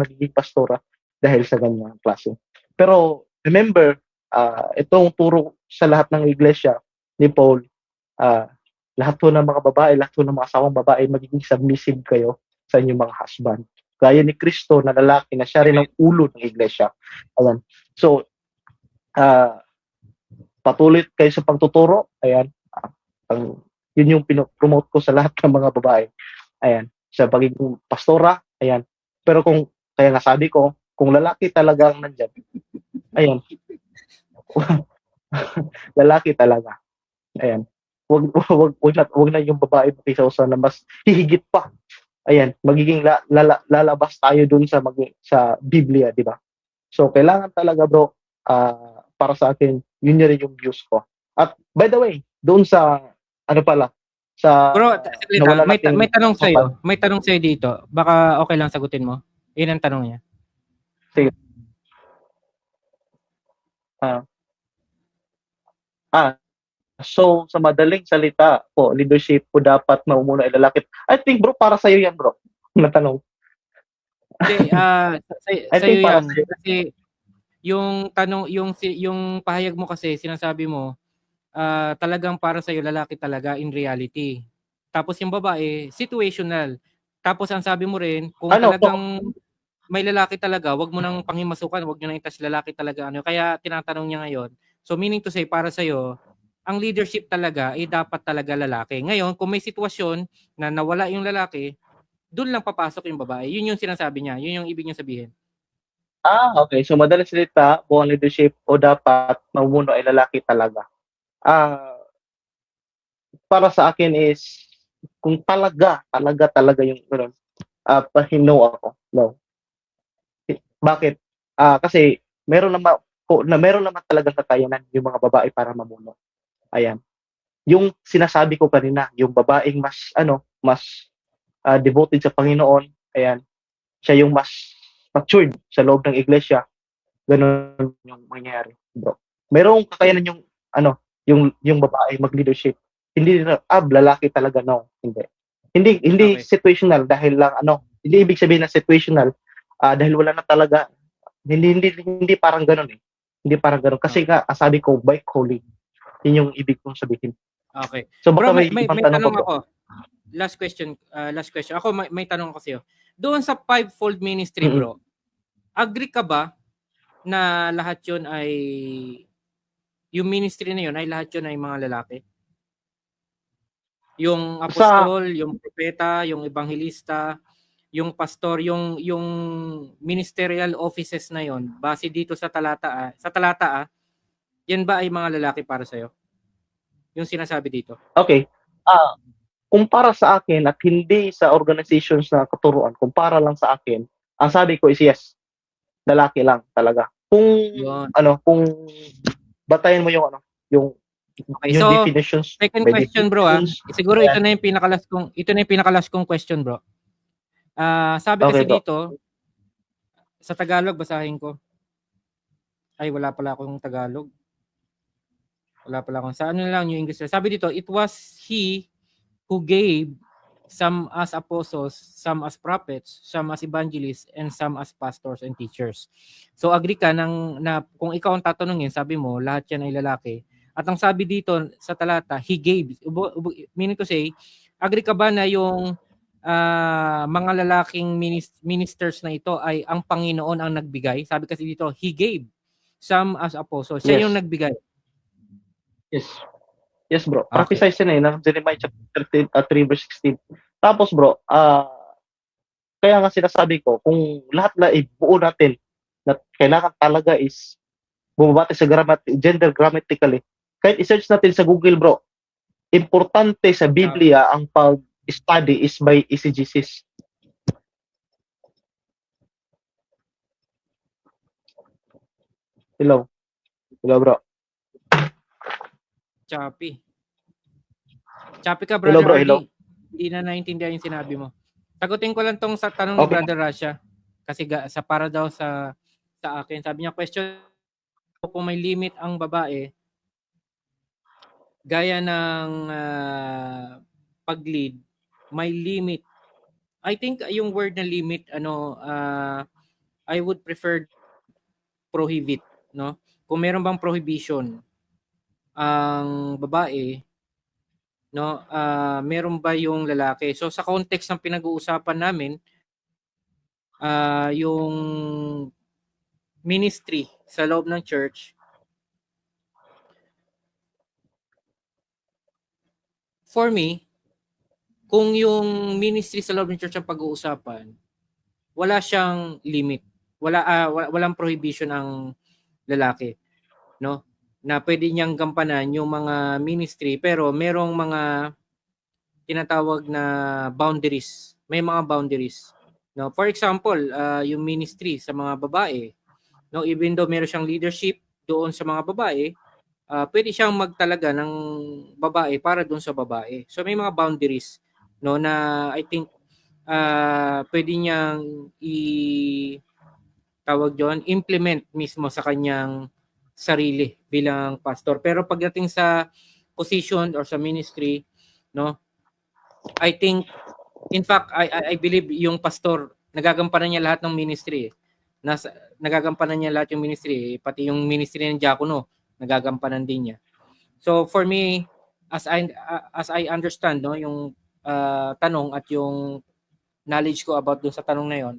nagiging pastora dahil sa ganyang klase. Pero remember, itong turo sa lahat ng iglesia ni Paul, lahat po ng mga babae, lahat po ng mga asawang babae, magiging submissive kayo sa inyong mga husband. Gaya ni Kristo na lalaki na siya rin ang ulo ng iglesia. Ayan. So, patuloy kayo sa pagtuturo. Ayan. Yun yung pinopromote ko sa lahat ng mga babae. Ayan. Sa pagiging pastora. Ayan. Pero kaya nga sabi ko, kung lalaki talagang nandyan, ayan. Lalaki talaga. Ayan. Wag na yung babae makisawsa na mas hihigit pa. Ayan, magiging lalabas tayo dun sa Biblia, di ba? So kailangan talaga bro, para sa akin, yun rin yung views ko. At by the way, doon sa Bro, may tanong sa iyo. May tanong sa iyo dito. Baka okay lang sagutin mo. Iyan ang tanong niya. Sige. So, sa madaling salita po, leadership po dapat maumuna ay lalaki. I think bro, para sa'yo yan bro. Na tanong. Hindi, sa'yo yan. Kasi yung tanong, yung pahayag mo kasi, sinasabi mo, talagang para sa'yo lalaki talaga in reality. Tapos yung babae, situational. Tapos ang sabi mo rin, kung talagang may lalaki talaga, wag mo nang panghimasukan, wag nyo nang itas lalaki talaga. Kaya tinatanong niya ngayon. So meaning to say, para sa'yo, ang leadership talaga ay dapat talaga lalaki. Ngayon, kung may sitwasyon na nawala yung lalaki, doon lang papasok yung babae. Yun yung sinasabi niya. Yun yung ibig niya sabihin. Okay. So, madaling salita, buong leadership o dapat mamumuno ay lalaki talaga. Para sa akin is, kung talaga yung no ako. No. Bakit? Kasi meron naman talagang kakayanan yung mga babae para mamuno. Ayan. Yung sinasabi ko kanina, yung babaeng mas devoted sa Panginoon, ayan, siya yung mas matured sa loob ng iglesia, gano'n yung mangyayari, bro. Merong kakayanan yung babae mag-leadership. Hindi na, lalaki talaga, no, hindi. Hindi Okay. situational dahil lang hindi ibig sabihin na situational dahil wala na talaga. Hindi parang gano'n eh. Hindi parang gano'n. Kasi nga, sabi ko, by calling. Yun yung ibig kong sabihin. Okay. So Bro, baka may ibang may tanong pa, tanong bro. ako. Last question. Last question. Ako may tanong kasi. Doon sa fivefold ministry, Mm-mm. bro, agree ka ba na lahat 'yon ay yung ministry na 'yon ay lahat 'yon ay mga lalaki? Yung Sa apostol, yung propeta, yung ebanghelista, yung pastor, yung ministerial offices na 'yon, base dito sa talata, yan ba ay mga lalaki para sa'yo? Yung sinasabi dito. Okay. Ah, kumpara sa akin at hindi sa organizations na katuruan, kumpara lang sa akin, ang sabi ko is yes, lalaki lang talaga. Yun. Kung batayan mo yung Okay, yung so definitions second by question, bro, definitions. siguro Ayan. ito na yung pinakalas kong question, bro. Sabi Okay, kasi bro. dito sa Tagalog, basahin ko. Ay, wala pala akong Tagalog. Wala pala akong sa ano lang yung English. Sabi dito, it was he who gave some as apostles, some as prophets, some as evangelists, and some as pastors and teachers. So agree ka na kung ikaw ang tatanungin, sabi mo, lahat yan ay lalaki. At ang sabi dito sa talata, he gave. Meaning to say, agree ka ba na yung mga lalaking ministers na ito ay ang Panginoon ang nagbigay? Sabi kasi dito, he gave some as apostles. Siya yung Yes. nagbigay. Yes. Yes, bro. Okay. Prophesize na ng Jeremiah chapter 3 verse 16. Tapos, bro, kaya nga sinasabi ko, kung lahat na ibuo natin, na kailangan talaga is bumabati sa gender grammatically. Kahit i-search natin sa Google, bro, importante sa Biblia ang pag-study is by exegesis. Hello. Hello, bro. Choppy ka, Hello, Brother bro. RD. Hello. Hindi na naintindihan yung sinabi mo. Sagutin ko lang tong sa tanong ni Okay. Brother Rasha. Kasi sa para daw sa akin. Sabi niya, question kung may limit ang babae, gaya ng pag-lead, may limit. I think yung word na limit, I would prefer prohibit. No? Kung meron bang prohibition ang babae, no, meron ba yung lalaki? So sa context ng pinag-uusapan namin, yung ministry sa loob ng church, for me, kung yung ministry sa loob ng church ang pag-uusapan, wala siyang limit. Walang prohibition ang lalaki, no? Na pwede niyang gampanan yung mga ministry, pero merong mga tinatawag na boundaries. May mga boundaries, no? For example, yung ministry sa mga babae, no, even though meron siyang leadership doon sa mga babae, pwede siyang magtalaga ng babae para doon sa babae. So may mga boundaries, no, na I think pwede niyang tawag doon, implement mismo sa kanyang sarili bilang pastor. Pero pagdating sa position or sa ministry, no, I think, in fact, I believe yung pastor nagagampanan niya lahat ng ministry. Nagagampanan niya lahat yung ministry, pati yung ministry ng diakono nagagampanan din niya. So for me, as I understand, no, yung tanong at yung knowledge ko about dun sa tanong na yon,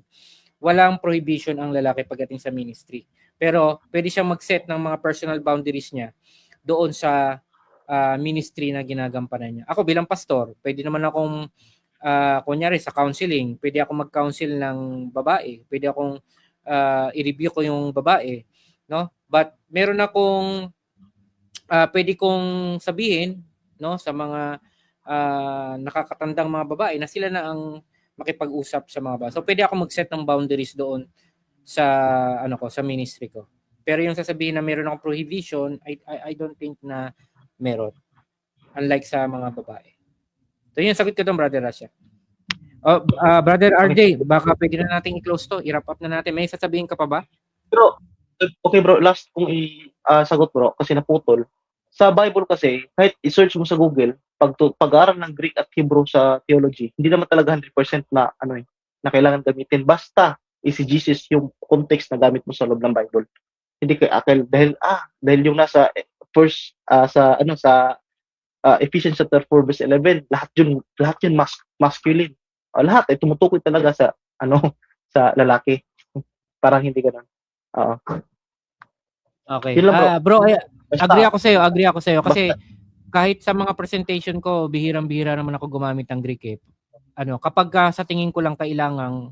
walang prohibition ang lalaki pagdating sa ministry. Pero pwede siyang mag-set ng mga personal boundaries niya doon sa ministry na ginagampanan niya. Ako bilang pastor, pwede naman akong kunyari sa counseling, pwede ako mag-counsel ng babae, pwede akong i-review ko yung babae, no? But meron akong pwede kong sabihin, no, sa mga nakakatandang mga babae na sila na ang makipag-usap sa mga babae. So pwede ako mag-set ng boundaries doon sa sa ministry ko. Pero yung sasabihin na meron akong prohibition, I don't think na meron. Unlike sa mga babae. So yun, sagot ko doon, Brother Rasha. Brother RJ, baka pwede na natin i-close to. I-wrap up na natin. May sasabihin ka pa ba? Pero, okay bro, last kong sagot bro, kasi naputol. Sa Bible kasi, kahit i-search mo sa Google, pag-aaral ng Greek at Hebrew sa theology, hindi naman talaga 100% na na kailangan gamitin. Basta exegesis yung context na gamit mo sa loob ng Bible. Hindi kay akal dahil yung nasa first sa Ephesians chapter 4 verse 11, lahat yun masculine. Lahat ay tumutukoy talaga sa sa lalaki. Parang hindi ganoon. Oo. Okay. Yun lang bro. Bro, Basta, agree ako sa iyo kasi kahit sa mga presentation ko, bihirang-bihira naman ako gumamit ng Greek eh. Kapag sa tingin ko lang kailangang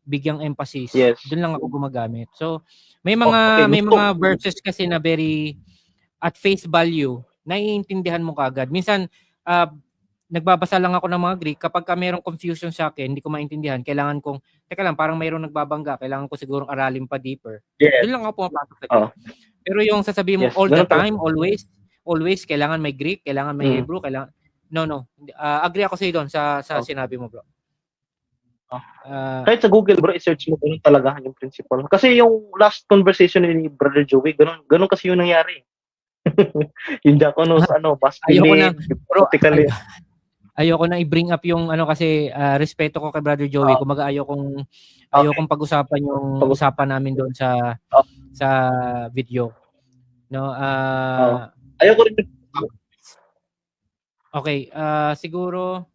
bigyang emphasis, yes. doon lang ako gumagamit. So, may mga verses kasi na very at face value, naiintindihan mo kagad. Minsan, nagbabasa lang ako ng mga Greek, kapag mayroong confusion sa akin, hindi ko maintindihan, kailangan kong, teka lang, parang mayroong nagbabangga, kailangan ko sigurong aralin pa deeper. Yes. Doon lang ako pumapasok sa Greek. Pero yung sasabihin mo all the time, always, kailangan may Greek, kailangan may Hebrew, kailangan, no. Agree ako sa iyo doon sa sinabi mo, bro. Kahit sa Google bro, i-search mo ganun talaga yung principle. Kasi yung last conversation ni Brother Joey, ganun kasi yung nangyari. Yung diakonos, masculine, ayoko na i-bring up yung kasi respeto ko kay Brother Joey. Kumaga ayokong pag-usapan yung usapan namin doon sa video. No, ayoko rin. Okay, siguro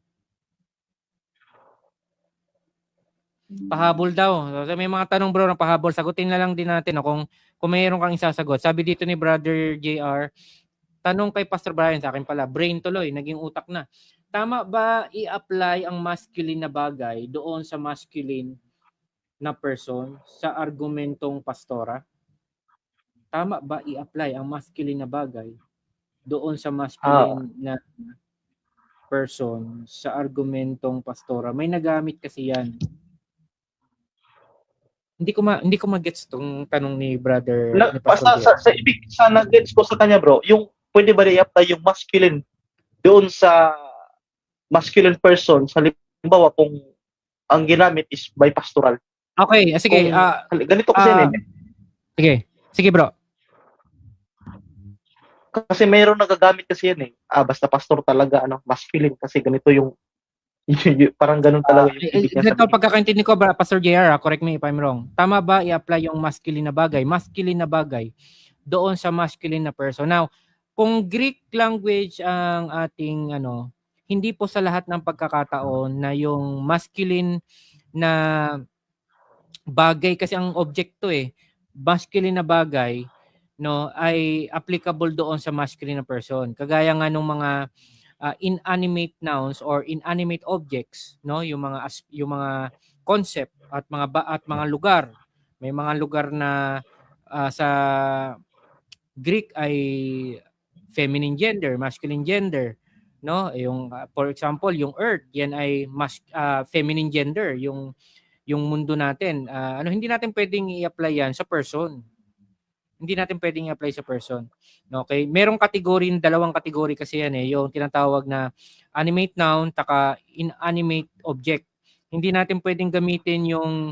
pahabol daw. So, may mga tanong bro ng pahabol. Sagutin na lang din natin kung mayroon kang isasagot. Sabi dito ni Brother JR, tanong kay Pastor Brian, sa akin pala, brain tuloy, naging utak na. Tama ba i-apply ang masculine na bagay doon sa masculine na person sa argumentong pastora? Tama ba i-apply ang masculine na bagay doon sa masculine na person sa argumentong pastora? May nagamit kasi yan. Hindi ko magets tong tanong ni Brother ni Pastor sa nag-gets ko sa kanya bro, yung pwede ba i-apply yung masculine doon sa masculine person, sa halimbawa kung ang ginamit is by pastoral. Okay, sige. Ganito kasi Sige bro. Kasi mayroong nagagamit kasi yan basta pastor talaga masculine kasi ganito yung parang ganun talaga yung ibig niya sabihin. Ito pagkakaintindi ko, Pastor JR, correct me if I'm wrong. Tama ba i-apply yung masculine na bagay doon sa masculine na person? Now, kung Greek language ang ating hindi po sa lahat ng pagkakataon na yung masculine na bagay kasi ang object to masculine na bagay ay applicable doon sa masculine na person. Kagaya nga nung mga inanimate nouns or inanimate objects, yung mga concept at mga lugar. May mga lugar na sa Greek ay feminine gender, masculine gender, yung for example, yung earth, yan ay feminine gender, yung mundo natin. Hindi natin pwedeng i-apply yan sa person. Hindi natin pwedeng i-apply sa person. Okay? Merong dalawang kategory kasi yan yung tinatawag na animate noun taka inanimate object. Hindi natin pwedeng gamitin yung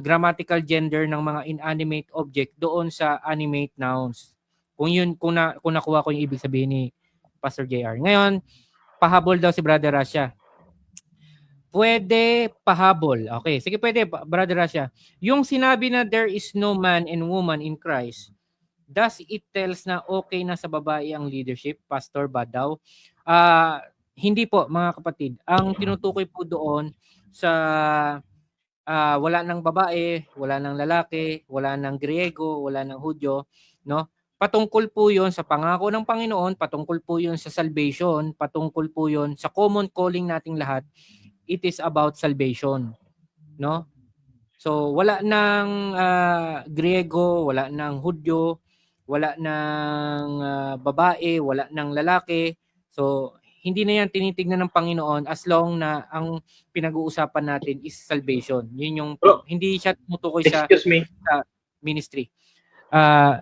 grammatical gender ng mga inanimate object doon sa animate nouns. Kung nakuha ko yung ibig sabihin ni Pastor JR. Ngayon, pahabol daw si Brother Rasha. Pwede pahabol. Okay, sige pwede, Brother Rasha. Yung sinabi na there is no man and woman in Christ, does it tells na okay na sa babae ang leadership? Pastor ba daw? Hindi po, mga kapatid. Ang tinutukoy po doon sa wala ng babae, wala ng lalaki, wala ng Griego, wala ng Hudyo, patungkol po 'yon sa pangako ng Panginoon, patungkol po 'yon sa salvation, patungkol po 'yon sa common calling nating lahat. It is about salvation, So wala ng Griego, wala ng Hudyo, wala ng babae, wala ng lalaki. So hindi na yan tinitignan ng Panginoon as long na ang pinag-uusapan natin is salvation. Yun yung Bro, hindi siya tumutukoy sa excuse me. ministry.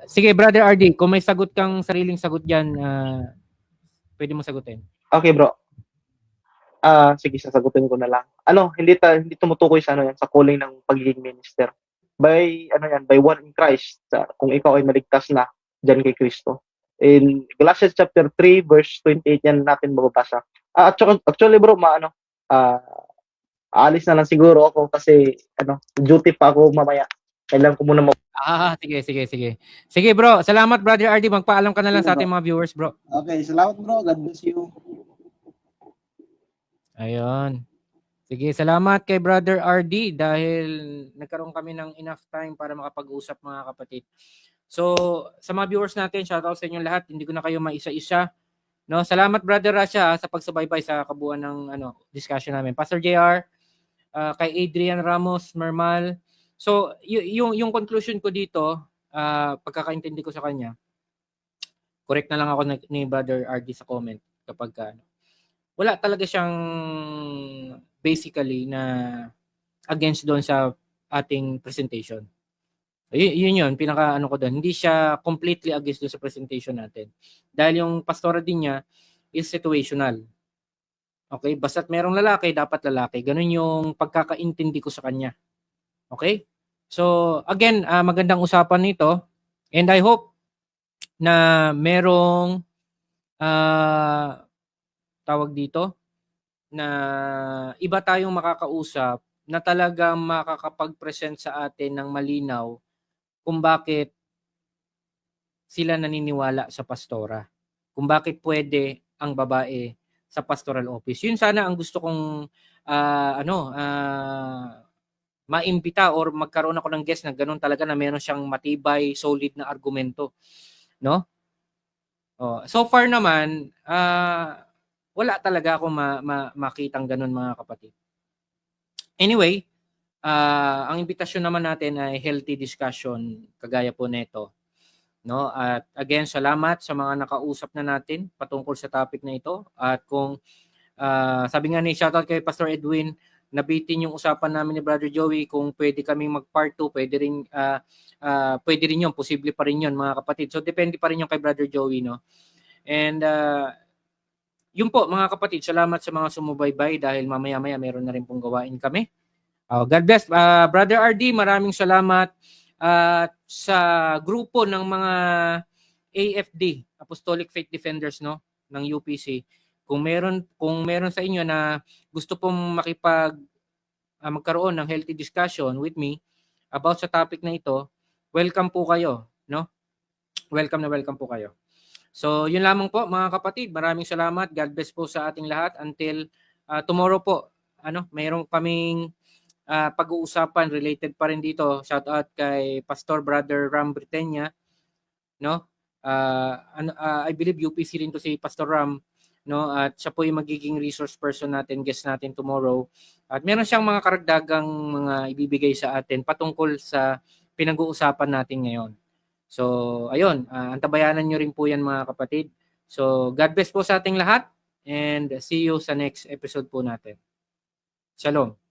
Sige, Brother RD, kung may sagot kang sariling sagot diyan, pwede mo sagutin. Okay, bro. Sige, sasagutin ko na lang. Hindi tumutukoy sa yan, sa calling ng pagiging minister. By one in Christ, kung ikaw ay maligtas na diyan kay Kristo. In Galatians chapter 3 verse 28 yan natin mababasa. Actually bro, aalis na lang siguro ako kasi duty pa ako mamaya. Kailangan ko muna Sige. Sige bro, salamat Brother RD. Magpaalam ka na lang sa ating mga viewers, bro. Okay, salamat bro. God bless you. Ayun. Sige, salamat kay Brother RD dahil nagkaroon kami ng enough time para makapag-usap mga kapatid. So, sa mga viewers natin, shoutout sa inyo lahat. Hindi ko na kayo maisa-isa. No, salamat Brother Rasha sa pagsubaybay sa kabuuan ng discussion namin. Pastor JR, kay Adrian Ramos, Mermal. So, yung conclusion ko dito, pagkakaintindi ko sa kanya, correct na lang ako ni Brother RD sa comment kapag wala talaga siyang basically na against doon sa ating presentation. Yun, pinaka ko doon. Hindi siya completely against doon sa presentation natin. Dahil yung pastora din niya is situational. Okay? Basta't merong lalaki, dapat lalaki. Ganun yung pagkakaintindi ko sa kanya. Okay? So, again, magandang usapan nito. And I hope na merong tawag dito na iba tayong makakausap na talagang makakapag-present sa atin ng malinaw kung bakit sila naniniwala sa pastora. Kung bakit pwede ang babae sa pastoral office. Yun sana ang gusto kong maimbita or magkaroon ako ng guest na ganun talaga na meron siyang matibay, solid na argumento. No? So far naman, wala talaga ako makitang ganun mga kapatid. Anyway, ang imbitasyon naman natin ay healthy discussion kagaya po nito. No? At again, salamat sa mga nakausap na natin patungkol sa topic na ito. At kung sabi nga ni shoutout kay Pastor Edwin, nabitin yung usapan namin ni Brother Joey, kung pwede kaming mag-part 2, pwede rin yun, posible pa rin yun mga kapatid. So depende pa rin yung kay Brother Joey, no? And yun po mga kapatid, salamat sa mga sumubaybay dahil mamaya-maya meron na rin pong gawain kami. God bless. Brother RD, maraming salamat sa grupo ng mga AFD, Apostolic Faith Defenders, no, ng UPC. Kung meron sa inyo na gusto pong magkaroon ng healthy discussion with me about sa topic na ito, welcome po kayo, no? Welcome po kayo. So, yun lamang po mga kapatid. Maraming salamat. God bless po sa ating lahat until tomorrow po. Mayroong kaming pag-uusapan related pa rin dito. Shout out kay Pastor Brother Ram Britenya, no? I believe UPC rin to si Pastor Ram, no? At siya po yung magiging resource person natin, guest natin tomorrow. At meron siyang mga karagdagang mga ibibigay sa atin patungkol sa pinag-uusapan natin ngayon. So, ayun, antabayanan nyo rin po yan mga kapatid. So, God bless po sa ating lahat and see you sa next episode po natin. Shalom.